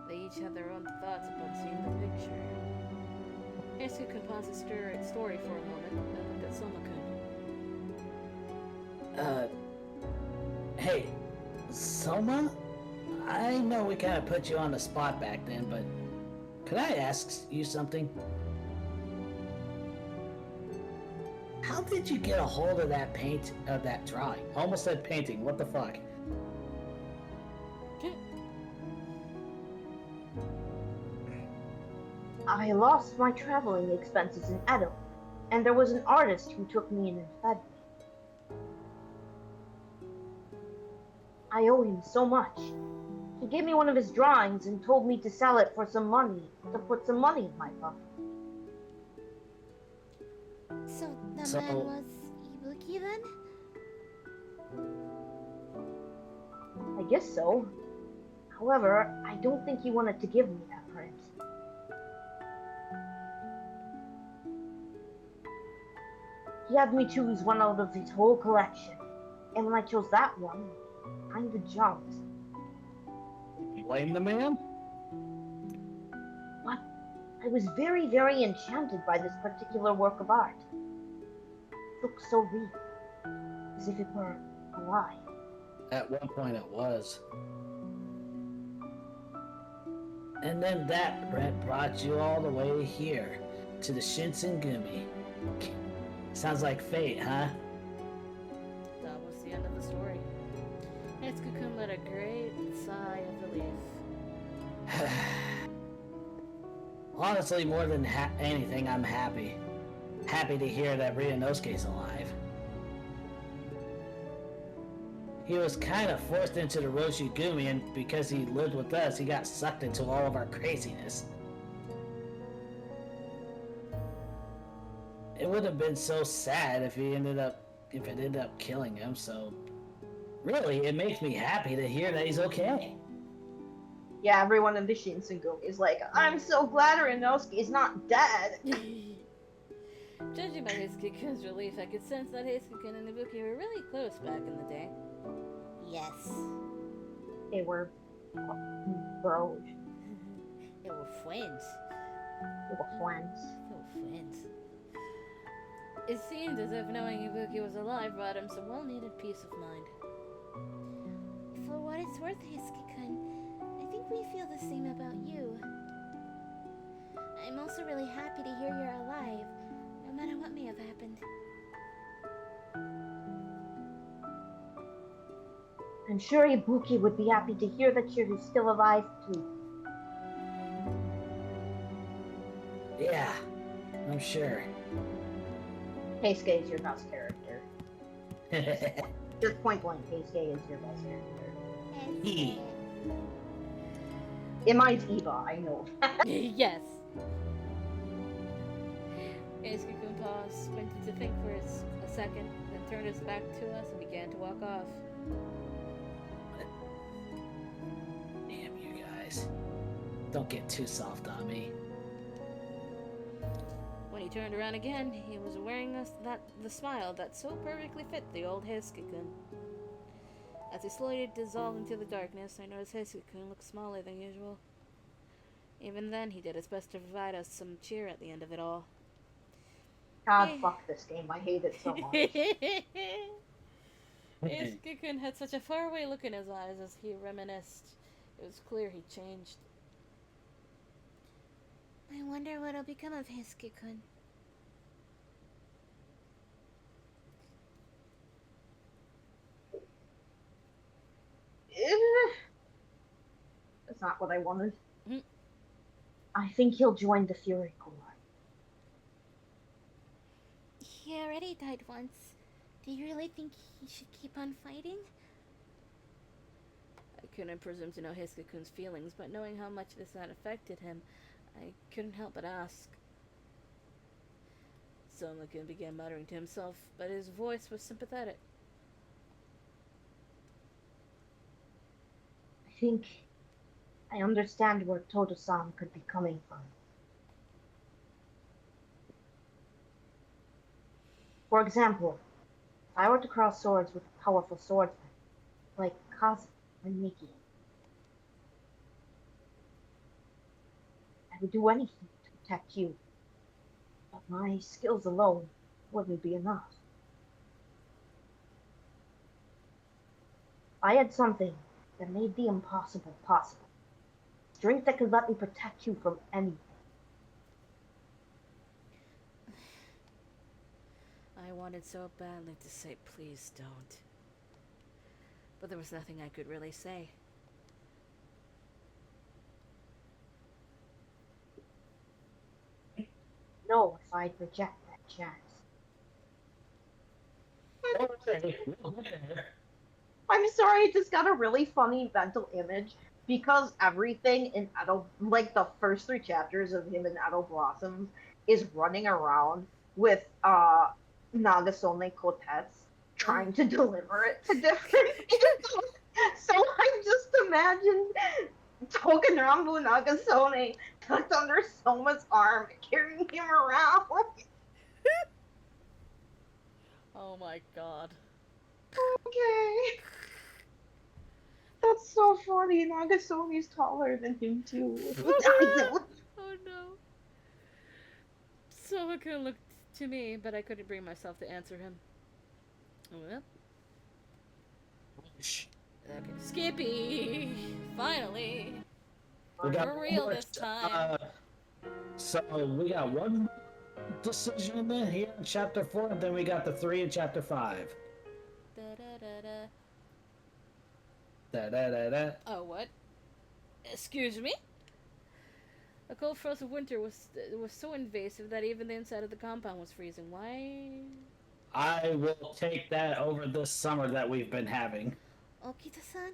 They each had their own thoughts about seeing the picture. Heisuke could pause his story for a moment, then looked at Soma-kun. Hey, Soma? I know we kind of put you on the spot back then, but could I ask you something? How did you get a hold of that that drawing? Almost said painting, what the fuck? I lost my traveling expenses in Edo, and there was an artist who took me in and fed me. I owe him so much. He gave me one of his drawings and told me to sell it for some money, to put some money in my pocket. So the man was Ibuki then? I guess so. However, I don't think he wanted to give me that print. He had me choose one out of his whole collection, and when I chose that one, I kinda jumped. Blame the man? But I was very, very enchanted by this particular work of art. It looked so real. As if it were alive. At one point it was. And then that, Brent, brought you all the way here, to the Shinsengumi. Sounds like fate, huh? That was the end of the story. Hakuoki let a great sigh of relief. Honestly, more than anything, I'm happy. Happy to hear that Ryunosuke's alive. He was kind of forced into the Roshigumi, and because he lived with us, he got sucked into all of our craziness. It would have been so sad if it ended up killing him, so really, it makes me happy to hear that he's okay. Yeah, everyone in the Shinsengumi is like, I'm so glad Inosuke is not dead. Judging by Hakuoki's relief, I could sense that Hakuoki and Ibuki were really close back in the day. Yes. They were bros. They were friends. They were friends. They were friends. It seemed as if knowing Ibuki was alive brought him some well-needed peace of mind. For what it's worth, Hakuoki-kun, I think we feel the same about you. I'm also really happy to hear you're alive, no matter what may have happened. I'm sure Ibuki would be happy to hear that you're still alive, too. Yeah, I'm sure. Keisuke is your best character. Just point blank, Keisuke is your best character. He. It mine's Eva, I know. Yes. Hakuoki paused, went to think for a second, then turned his back to us and began to walk off. Damn you guys. Don't get too soft on me. When he turned around again, he was wearing the smile that so perfectly fit the old Hakuoki. As he slowly dissolved into the darkness, I noticed Hakuoki looked smaller than usual. Even then, he did his best to provide us some cheer at the end of it all. God, fuck this game. I hate it so much. Hakuoki had such a faraway look in his eyes as he reminisced. It was clear he changed. I wonder what'll become of Hakuoki-kun. That's not what I wanted. Mm. I think he'll join the Fury Corps. He already died once. Do you really think he should keep on fighting? I couldn't presume to know Hakuoki's feelings, but knowing how much this had affected him, I couldn't help but ask. Somakun began muttering to himself, but his voice was sympathetic. I think I understand where Todo-san could be coming from. For example, if I were to cross swords with a powerful swordsman, like Kazu or Nikki, I would do anything to protect you. But my skills alone wouldn't be enough. I had something that made the impossible possible. Strength that could let me protect you from anything. I wanted so badly to say, please don't. But there was nothing I could really say. No, if I'd reject that chance. I'm sorry, I just got a really funny mental image because everything in Edo, like the first 3 chapters of him in Edo Blossoms, is running around with Nagasone Kotets trying to deliver it to different people. So I just imagined Tokunabu Nagasone tucked under Soma's arm, carrying him around. Oh my god. Okay. That's so funny. Nagasone's taller than him too. Oh no. Somakun looked to me, but I couldn't bring myself to answer him. Well. Okay. Skippy! Finally! We got For real more, this time. So we got one decision in here in chapter 4, and then we got the 3 in chapter 5. Da da da da. Da da da da. Oh, what? Excuse me? A cold frost of winter was so invasive that even the inside of the compound was freezing. Why? I will take that over this summer that we've been having. Okita-san?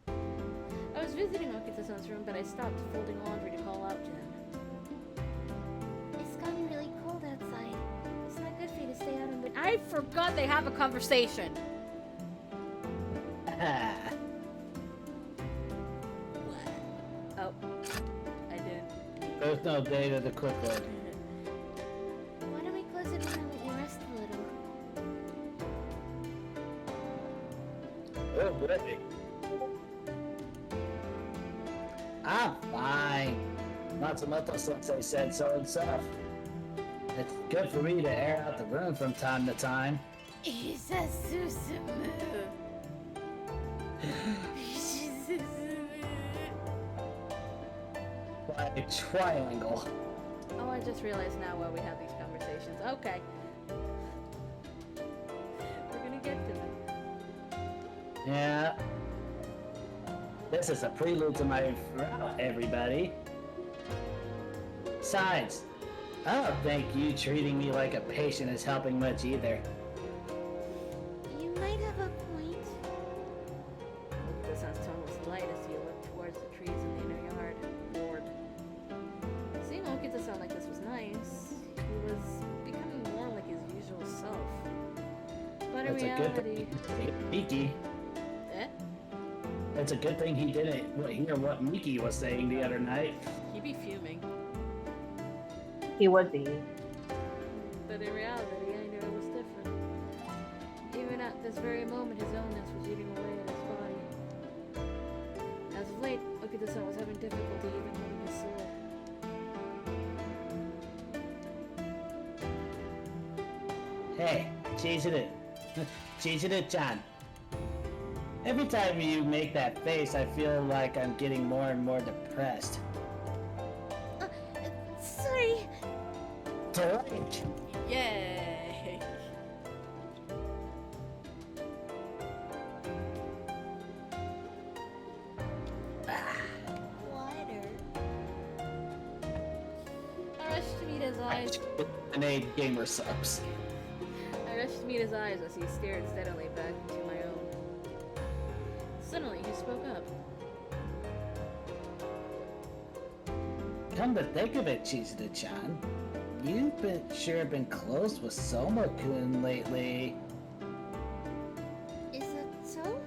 I was visiting Okita-san's room, but I stopped folding laundry to call out to him. It's gotten really cold outside. It's not good for you to stay out in the... I forgot they have a conversation. Oh, I didn't. There's no data to quick load. Why don't we close it down and let you rest a little? Oh, really? I'm fine. Matsumoto-sensei said so himself. It's good for me to air out the room from time to time. He's a Susumu. By triangle. Oh, I just realized now why we have these conversations. Okay. We're gonna get to them. Yeah. This is a prelude to my route, everybody. Besides, I don't think you treating me like a patient is helping much either. You might have a point. Okita-san's tone was light as he looked towards the trees in the inner yard. Bored. Seeing Okita-san like this was nice. He was becoming more like his usual self. But in That's a good reality... thing. Miki. Eh? It's a good thing he didn't hear what Miki was saying the other night. He'd be fuming. He would be. But in reality, I knew it was different. Even at this very moment, his illness was eating away at his body. As of late, Okita-san was having difficulty even holding his sword. Hey, Chizuru-chan. Every time you make that face, I feel like I'm getting more and more depressed. Sorry. Drink! Yay! Water. I rushed to meet his eyes. Grenade gamer subs. I rushed to meet his eyes as he stared steadily back into my own. Suddenly, he spoke up. Come to think of it, Chizuru-chan, you've been close with Soma-kun lately. Is it so?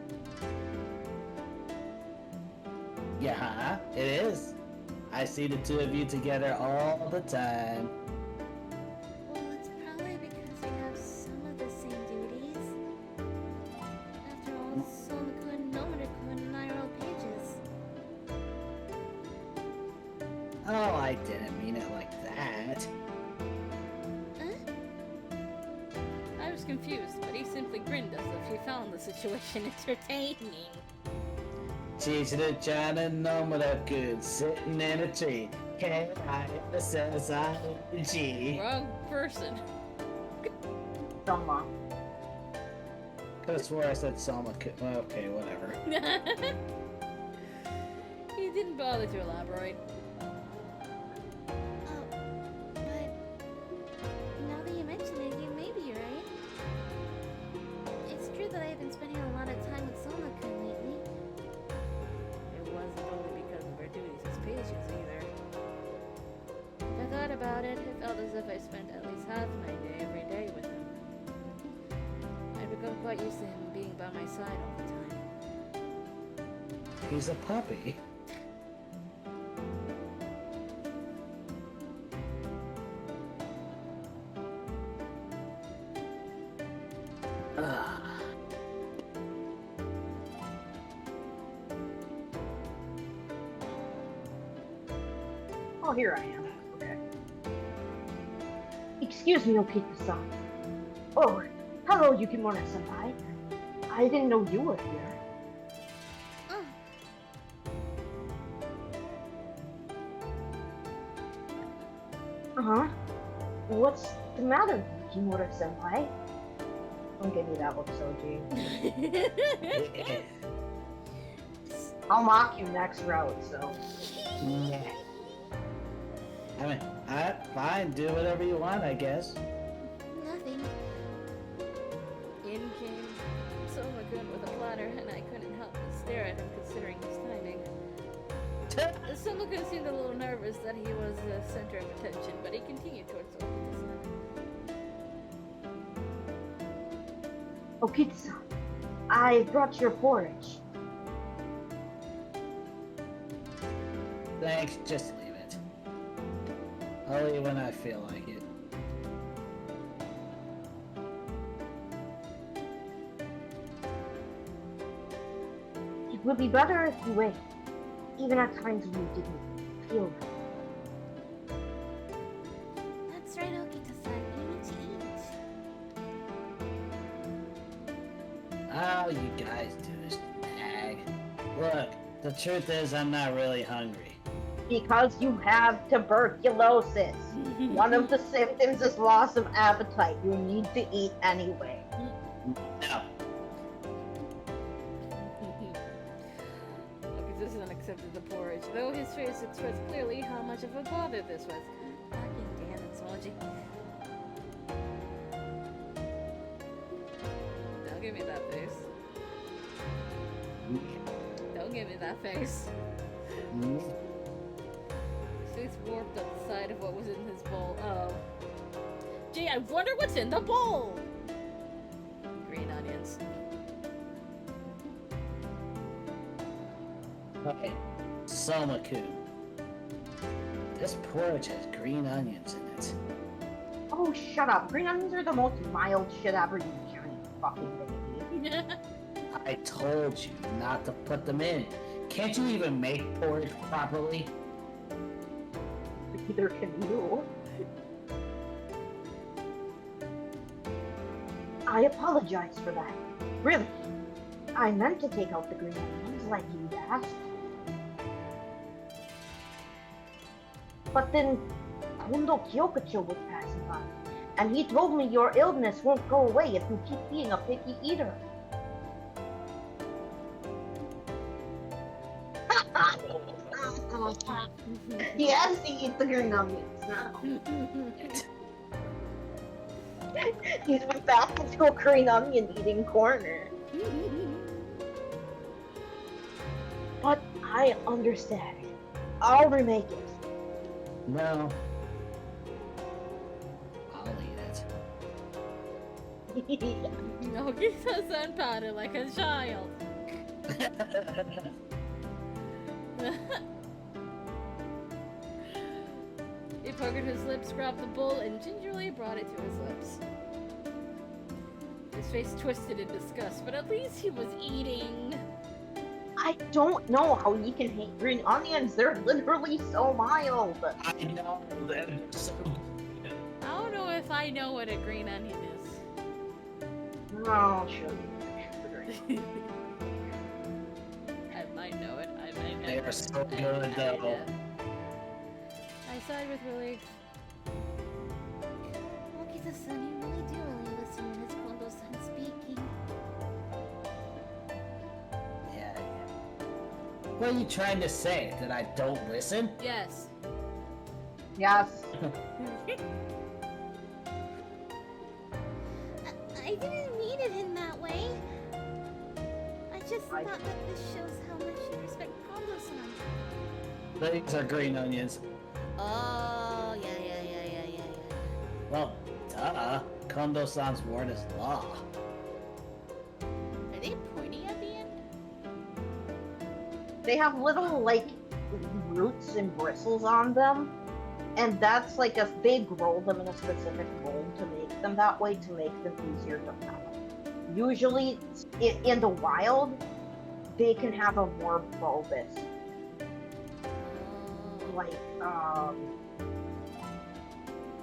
Yeah, it is. I see the two of you together all the time. Well, it's probably because we have some of the same duties. After all, Soma-kun, Nomura-kun, and I are all pages. Oh, I didn't mean it like that. Huh? I was confused, but he simply grinned as if he found the situation entertaining. Chizuru-chan and Nomura-kun sitting in a tree. K-I-S-S-I-G. Wrong person. Soma. Could've swore I said Soma-kun. Okay, whatever. He didn't bother to elaborate. Oh, but now that you mention it, you may be right. It's true that I've been spending a lot of time with Soma-kun lately. It wasn't only because of our duties as patients either. If I thought about it, it felt as if I spent at least half my day every day with him. I'd become quite used to him being by my side all the time. He's a puppy. Ah. Oh, here I am. Okay. Excuse me, Okita-san. Oh, hello, Yukimura-senpai. I didn't know you were here. Oh, Uh-huh. What's the matter, Yukimura-senpai? Don't give me that look, Soji. I'll mock you next round, so. Yeah. I mean, fine, do whatever you want, I guess. nothing. In came Somagun with a platter, and I couldn't help but stare at him considering his timing. Somagun seemed a little nervous that he was the center of attention, but he continued towards Okita-san. Okita-san, I brought your porridge. Thanks, just leave it. I'll eat when I feel like it. It would be better if you ate, even at times when you didn't feel good. That's right, Okita-san. You need to eat. All you guys do is nag. Look, the truth is I'm not really hungry. Because you have tuberculosis. One of the symptoms is loss of appetite. You need to eat anyway. No. Okita-san accepted the porridge, though his face expressed clearly how much of a bother this was. Fucking damn it, Soji. Don't give me that face. Don't give me that face. His face warped up the side of what was in his bowl. Oh. Gee, I wonder what's in the bowl! Green onions. Okay, Soma-kun. This porridge has green onions in it. Oh, shut up. Green onions are the most mild shit ever, you giant fucking baby. I told you not to put them in. Can't you even make porridge properly? Neither can you. I apologize for that. Really. I meant to take out the green onions like you asked. But then Kondo Kyokucho was passing by, and he told me your illness won't go away if you keep being a picky eater. He has to eat the green onions now. He's went back into a green onion eating corner. But I understand. I'll remake it. No. I'll eat it. Okita-san pouted like a child. He puckered his lips, grabbed the bowl, and gingerly brought it to his lips. His face twisted in disgust, but at least he was eating. I don't know how you can hate green onions. They're literally so mild. I know, they're so good. I don't know if I know what a green onion is. I'll show you. I might know it. I might know They it. are so good, though. I sighed with relief. Okita-san, you really do only listen when it's Kondo-san speaking. Yeah. What are you trying to say? That I don't listen? Yes. Yes. I didn't mean it in that way. I just thought that this shows how much you respect Kondo-san. These are green onions. Oh, yeah. Well, duh. Kondo-san's word is law. Are they pointy at the end? They have little, like, roots and bristles on them. And that's like they grow them in a specific mold to make them that way, to make them easier to pound. Usually, in the wild, they can have a more bulbous,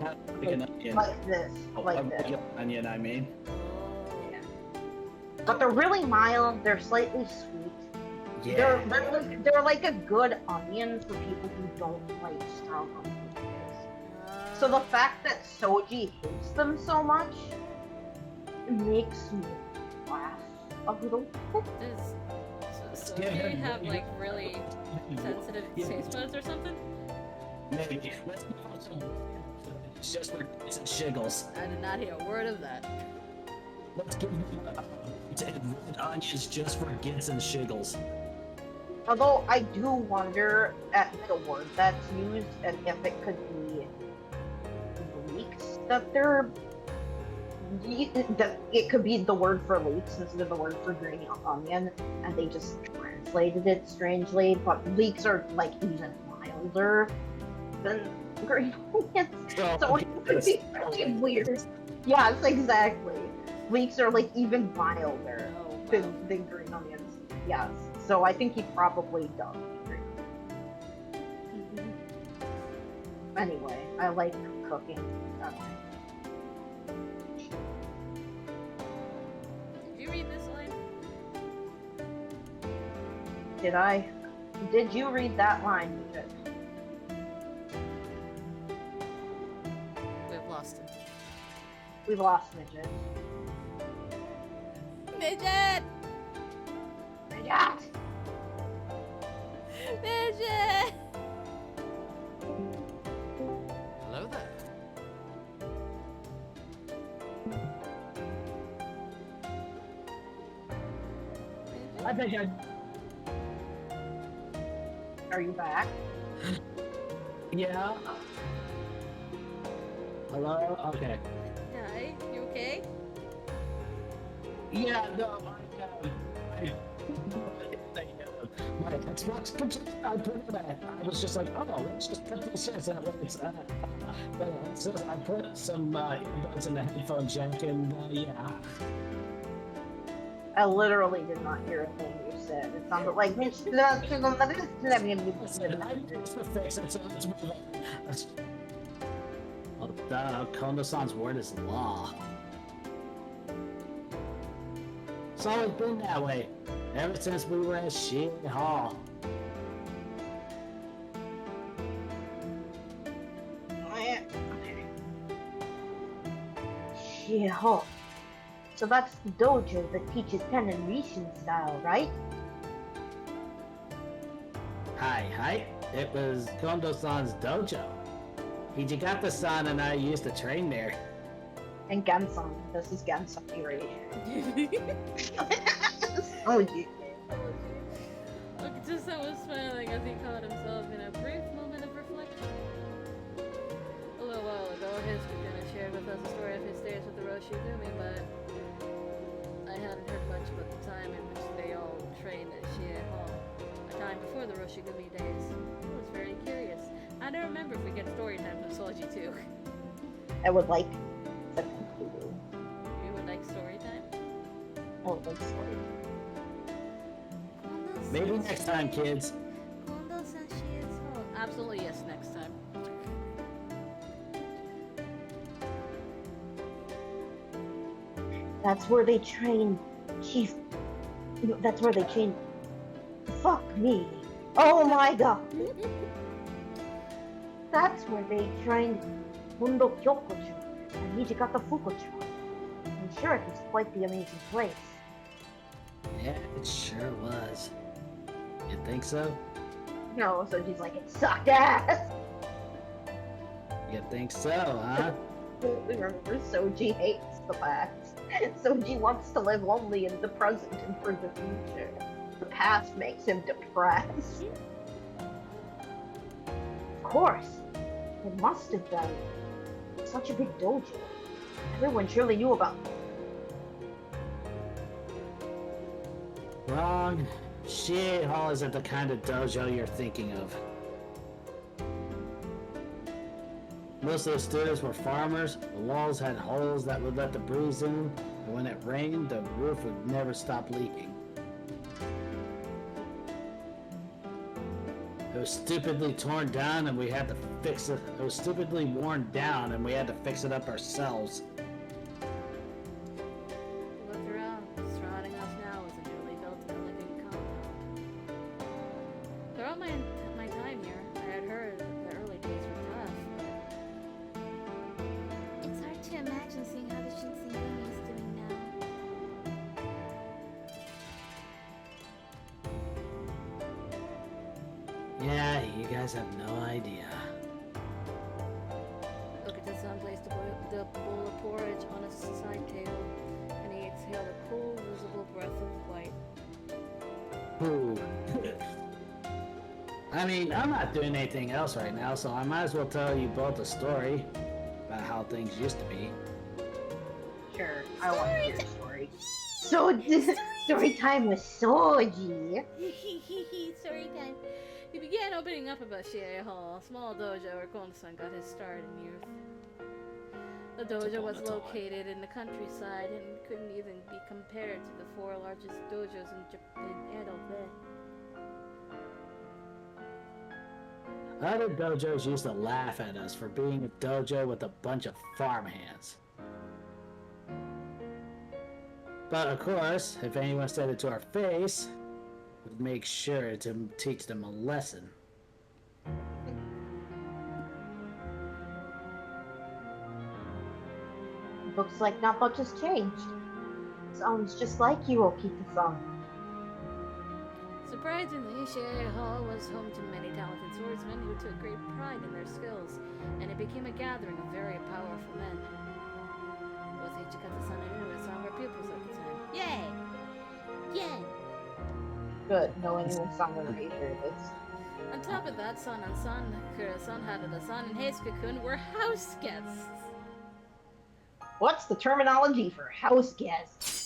Like an onion. Like this. Oh, Like a this. regular onion, I mean. Yeah. But they're really mild, they're slightly sweet. Yeah. They're like a good onion for people who don't like strong onions. So the fact that Soji hates them so much makes me laugh a little bit. So do you have like really sensitive taste buds or something? Maybe. Let's go for some. It's just for some shiggles. I did not hear a word of that. Let's give them red onions just for gits and shiggles. Although I do wonder at the word that's used and if it could be leeks that they're that it could be the word for leeks instead of the word for green onion, and they just translated it strangely. But leeks are like even milder than green onions, so it would be really weird. Yes, exactly. Leeks are like even milder than green onions. Yes, so I think he probably does agree. Anyway, I like cooking. Did you read this line? Did I? Did you read that line? You did. We've lost him. We've lost Midget. Midget! Midget! Midget! Hello there. I bet you. Are you back? Yeah. Hello? Okay. Hi, you okay? Yeah, no, my Xbox controller, I put it at. I was just like, oh, let's just put this in. So it's, so I put some earbuds in the headphone jack, and yeah. I literally did not hear a thing you said. It sounded like Listen, I just to fix it, so let's move on. Oh, Kondo-san's word is law. It's always been that way, ever since we were at Shea Hall. Shit. So that's the dojo that teaches Ten and Rishin style, right? Hi. It was Kondo-san's dojo. Hijikata-san and I used to train there. And Gansan. This is Gansan right here. Oh, gee. Look, just that was smiling as he caught himself in a brief moment of reflection. A little while ago, History shared with us a story of his days with the Roshigumi, but I hadn't heard much about the time in which they all trained at Shie Hall. A time before the Roshigumi days. I was very curious. I don't remember if we get story times with Soji too. I would like the conclude. You would like story time? I would like story. Maybe next time, kids. Absolutely yes, next time. That's where they train Chief. That's where they train. Fuck me. Oh my god. That's where they trained Mundo Kyokocho and Hijikata Fukucho. I'm sure it was quite the amazing place. Yeah, it sure was. You think so? No, so she's like, it sucked ass. You think so, huh? Remember, Soji hates the past. Soji wants to live only in the present and for the future. The past makes him depressed. Of course. It must have been such a big dojo. Everyone surely knew about it. Wrong. Shie Hall isn't the kind of dojo you're thinking of. Most of the students were farmers, the walls had holes that would let the breeze in, and when it rained, the roof would never stop leaking. It was stupidly torn down and we had to fix it. It was stupidly worn down and we had to fix it up ourselves. Look around. Surrounding us now is a newly built and living compound. Throughout my time here, I had heard that the early days were tough. It's hard to imagine seeing how the Shinsengumi is doing now. Yeah, you guys have no idea. Okita-san placed the bowl of porridge on a side table, and he exhaled a cool, visible breath of light. Ooh. I mean, I'm not doing anything else right now, so I might as well tell you both a story about how things used to be. Sure, I want to hear a story. So, story time with Soji. Story time. He began opening up about Shiei Hall, a small dojo where Kondo-san got his start in youth. The dojo was located in the countryside and couldn't even be compared to the 4 largest dojos in Japan. Other dojos used to laugh at us for being a dojo with a bunch of farmhands. But of course, if anyone said it to our face, we'd make sure to teach them a lesson. Looks like not much has changed. Sounds just like you, Okita-san. Surprisingly, Shiei Hall was home to many talented swordsmen who took great pride in their skills, and it became a gathering of very powerful men. Both Ichikata-san and Inoue-san were pupils at the time. Yay! Yay! Good, no anyone-san will hear this. On top of that, San-san, Kura-san, Harada-san, and Heisuke-kun were house guests. What's the terminology for house guests?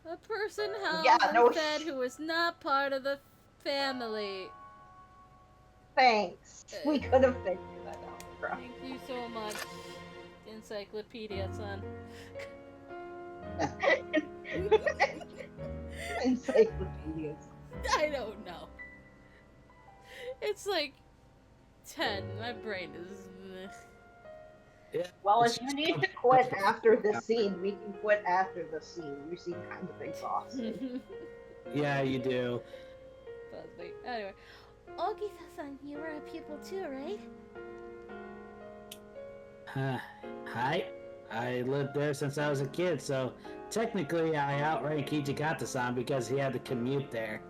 A person housed Yeah, and no fed who was not part of the family. Thanks. We could have figured that out, bro. Thank you so much, Encyclopedia-san. Encyclopedias. I don't know. It's like 10. My brain is. Yeah. Well, if you need to quit after the scene, we can quit after the scene. You seem kind of exhausted. Yeah, you do. Possibly. Anyway. Okita-san, you were a pupil too, right? Hi. I lived there since I was a kid, so technically I outrank Ichikata-san because he had to commute there.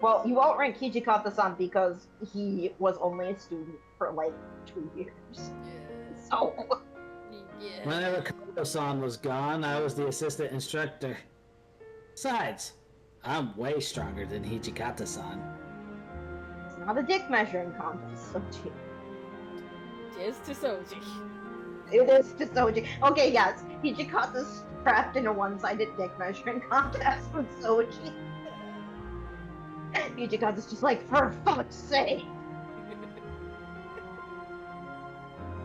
Well, you outrank Hijikata-san because he was only a student for like 2 years. So. Yeah. Whenever Kondo-san was gone, I was the assistant instructor. Besides, I'm way stronger than Hijikata-san. It's not a dick measuring contest, Soji. It's to Soji. It is to Soji. Okay, yes, Hijikata's trapped in a one-sided dick measuring contest with Soji. Hijikata's just like, for fuck's sake!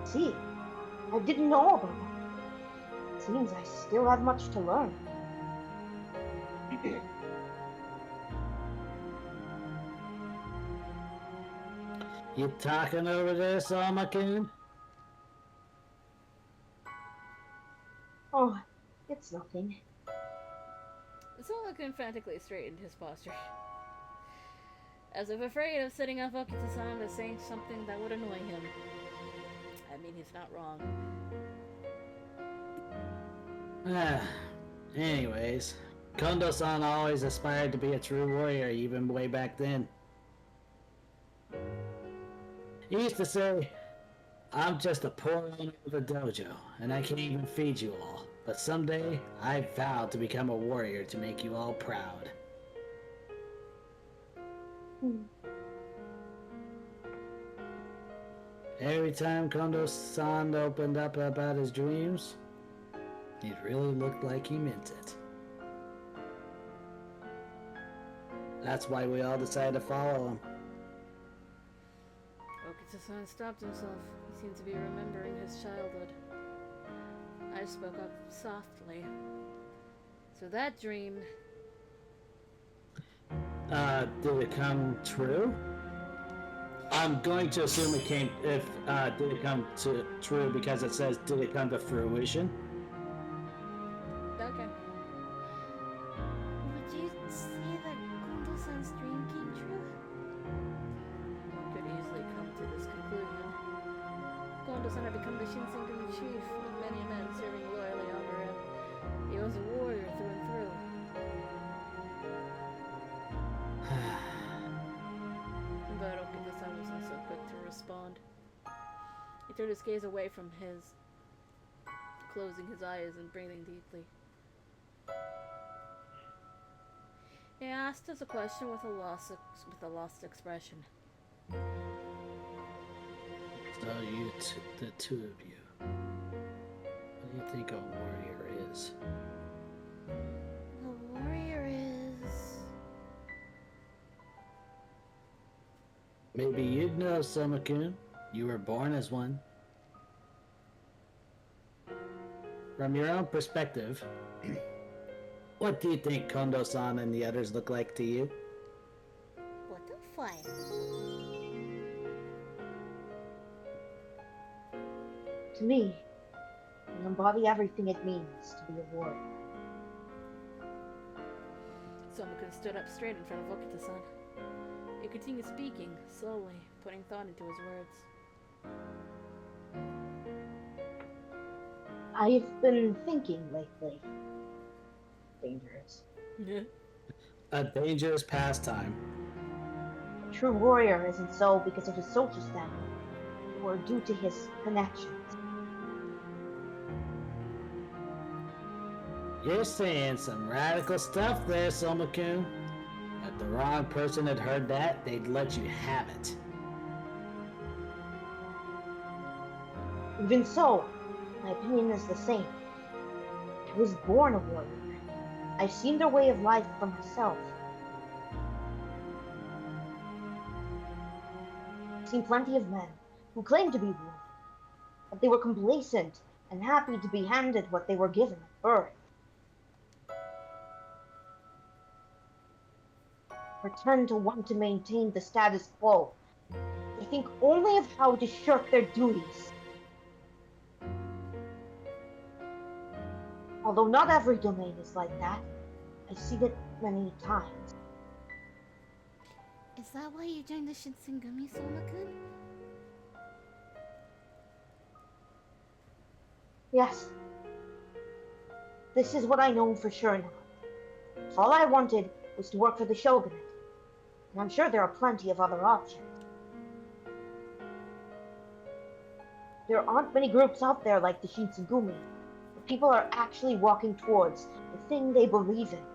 See, I didn't know about that. Seems I still have much to learn. You talking over there, Sama-kun? Oh, it's nothing. Sama-kun frantically straightened his posture. As if afraid of sitting up Okita-san to saying something that would annoy him. I mean, he's not wrong. Anyways, Kondo-san always aspired to be a true warrior, even way back then. He used to say, I'm just a poor owner of a dojo, and I can't even feed you all. But someday, I vowed to become a warrior to make you all proud. Every time Kondo-san opened up about his dreams, it really looked like he meant it. That's why we all decided to follow him. Okita-san stopped himself. He seemed to be remembering his childhood. I spoke up softly. So that dream Did it come true? I'm going to assume it came. If did it come to true because it says did it come to fruition? Okay. Would you say that Kondo-san's dream came true? One could easily come to this conclusion. Kondo-san had become the Shinsengumi chief, with many men serving loyally under him. He was a warrior through and through. But Okita-san wasn't so quick to respond. He turned his gaze away from his, closing his eyes and breathing deeply. He asked us a question with a lost expression. So the two of you, what do you think a warrior is? A warrior is... Maybe you'd know, Soma-kun. You were born as one. From your own perspective, what do you think Kondo-san and the others look like to you? What the fuck? To me, they embody everything it means to be a warrior. Soma-kun stood up straight in front of Okita-san. He continued speaking, slowly, putting thought into his words. I've been thinking lately. Dangerous. A dangerous pastime. A true warrior isn't so because of his social standing, or due to his connections. You're saying some radical stuff there, Soma-kun. If the wrong person had heard that, they'd let you have it. Even so, my opinion is the same. I was born a warrior. I've seen their way of life for myself. I've seen plenty of men who claimed to be warriors, but they were complacent and happy to be handed what they were given at birth. Pretend to want to maintain the status quo. They think only of how to shirk their duties. Although not every domain is like that, I've seen it many times. Is that why you joined the Shinsengumi, Soma-kun? Yes. This is what I know for sure now. All I wanted was to work for the shogunate, and I'm sure there are plenty of other options. There aren't many groups out there like the Shinsengumi, where people are actually walking towards the thing they believe in.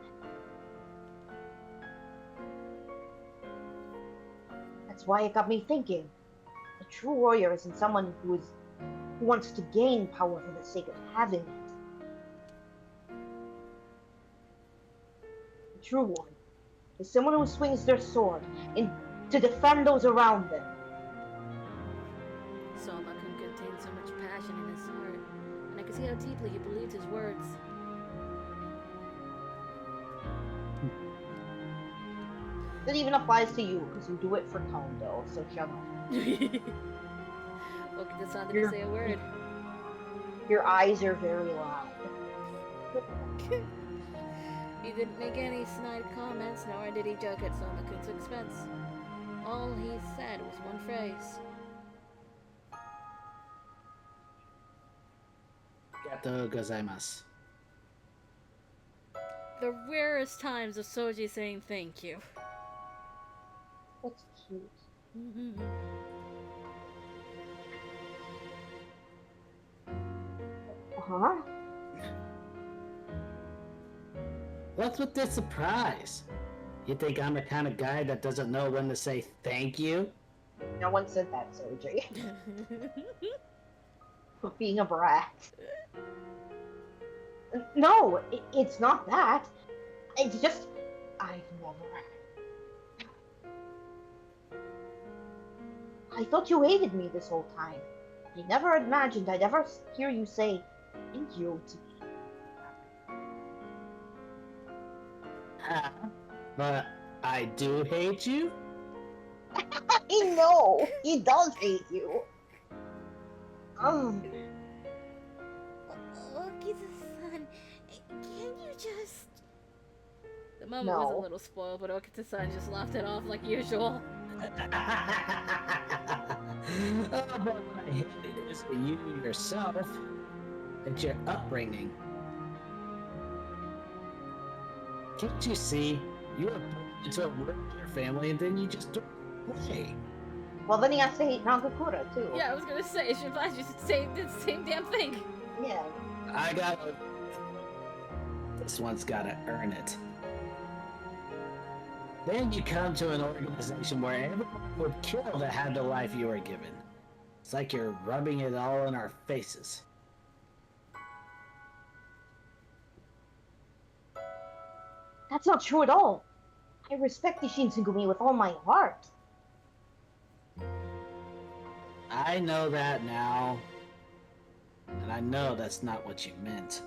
That's why it got me thinking. A true warrior isn't someone who wants to gain power for the sake of having it. A true one is someone who swings their sword to defend those around them. Soma-kun contained so much passion in his heart, and I could see how deeply he believed his words. That even applies to you, because you do it for Kondo, so shut up. Okita-san didn't say a word. Your eyes are very loud. He didn't make any snide comments, nor did he joke at Soma-kun's expense. All he said was one phrase. Arigatou gozaimasu. The rarest times of Soji saying thank you. That's cute. Uh-huh. What's with this surprise? You think I'm the kind of guy that doesn't know when to say thank you? No one said that, Soji. For being a brat. No, it's not that. It's just, I've never... I thought you hated me this whole time. I never imagined I'd ever hear you say thank you to me. But I do hate you? I know! He does hate you! Okita-san, can you just... The moment No. was a little spoiled, but Okita-san just laughed it off like usual. Oh, but what I hate is you yourself. It's your upbringing. Can't you see? You were born into a warrior family and then you just don't play. Well, then he has to hate Nagakura, too. Yeah, I was gonna say, Shinpachi just did the same damn thing. Yeah. This one's gotta earn it. Then you come to an organization where everyone would kill to have the life you were given. It's like you're rubbing it all in our faces. That's not true at all. I respect the Shinsengumi with all my heart. I know that now. And I know that's not what you meant.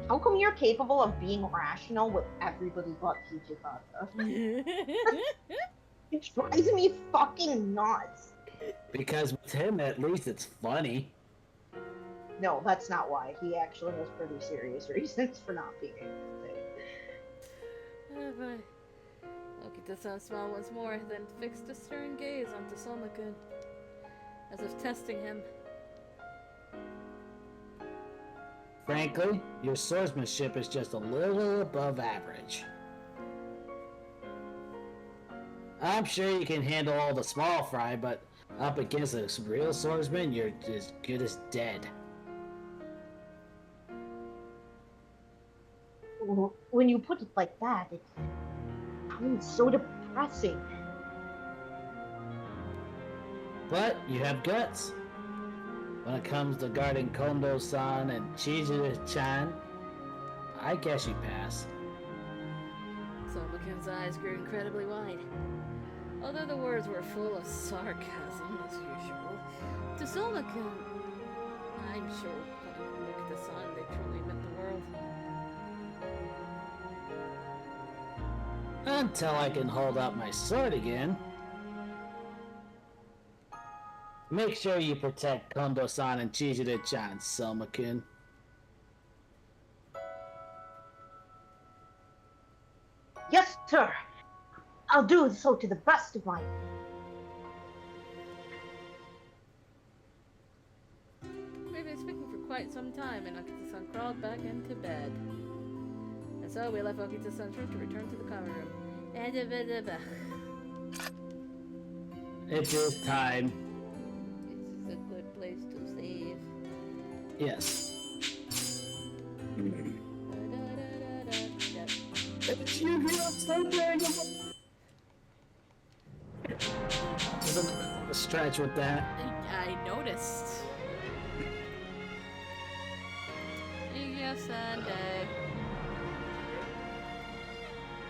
How come you're capable of being rational with everybody but Hijikata? It drives me fucking nuts. Because with him, at least it's funny. No, that's not why. He actually has pretty serious reasons for not being able to. Oh boy. Okita-san smiled once more, then fixed a stern gaze onto Soma-kun, as if testing him. Frankly, your swordsmanship is just a little above average. I'm sure you can handle all the small fry, but up against a real swordsman, you're as good as dead. When you put it like that, it's so depressing. But you have guts. When it comes to guarding Kondo-san and Chizuru-chan, I guess you pass. Soma-kun's eyes grew incredibly wide. Although the words were full of sarcasm, as usual, to Soma-kun, I'm sure Okita-san, they truly meant the world. Until I can hold up my sword again. Make sure you protect Kondo-san and Chizuru-chan, Soma-kun. Yes, sir. I'll do so to the best of my. We've been speaking for quite some time, and Okita-san crawled back into bed. And so we left Okita-san's room to return to the common room. And It is time. this is a good place to save. Yes. It's Yu-Gi-Oh! Something! There's a stretch with that. I noticed. Yu-Gi-Oh! Sunday.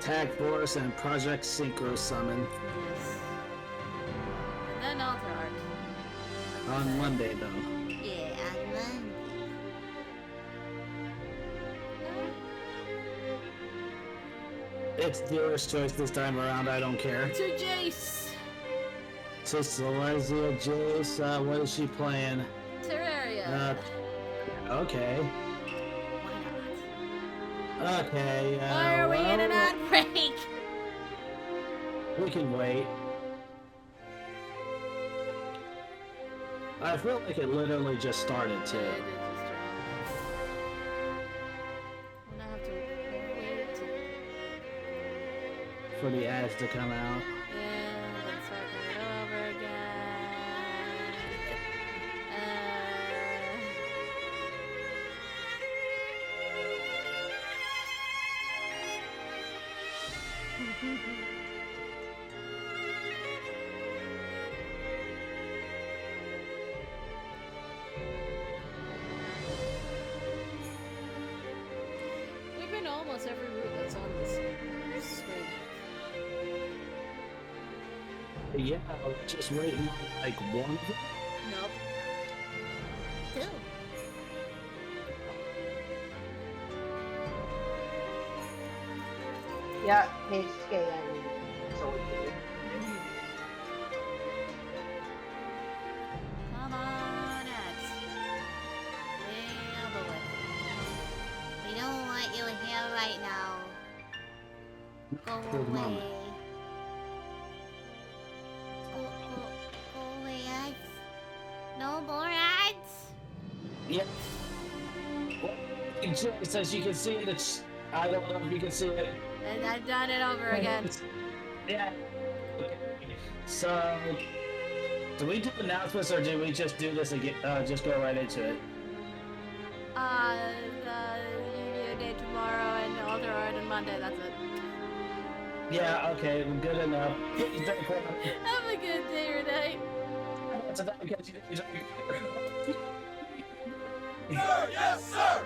Tag Force and Project Synchro Summon Yes. And then Alter Art. on Monday, though. Yeah, on Monday. It's dealer's choice this time around, I don't care. To Jace! So Celestia Jace, what is she playing? Terraria. Okay. Why not? Okay, Why are we in an ad break? We can wait. I feel like it literally just started too. Yeah, it did just drop. And I have to wait to... For the ads to come out. And then starting it over again. We've been almost every route that's on this screen. Yeah, I was just waiting on like one of them. Nope. Two. Yeah, Meisuke and Soldier. Come on, X. Yeah, boy. We don't want you here right now. Go Good away. mama. Go away, ads. No more ads. Yep. Well, as you can see in the I don't know if you can see it. And I've done it over again. Yeah. Okay. So, do we do announcements or do we just do this again? Just go right into it. Review day tomorrow and alter art on Monday. That's it. Yeah. Okay. Good enough. Please don't call me. Have a good day, Renee. It's a- Sir, yes, sir!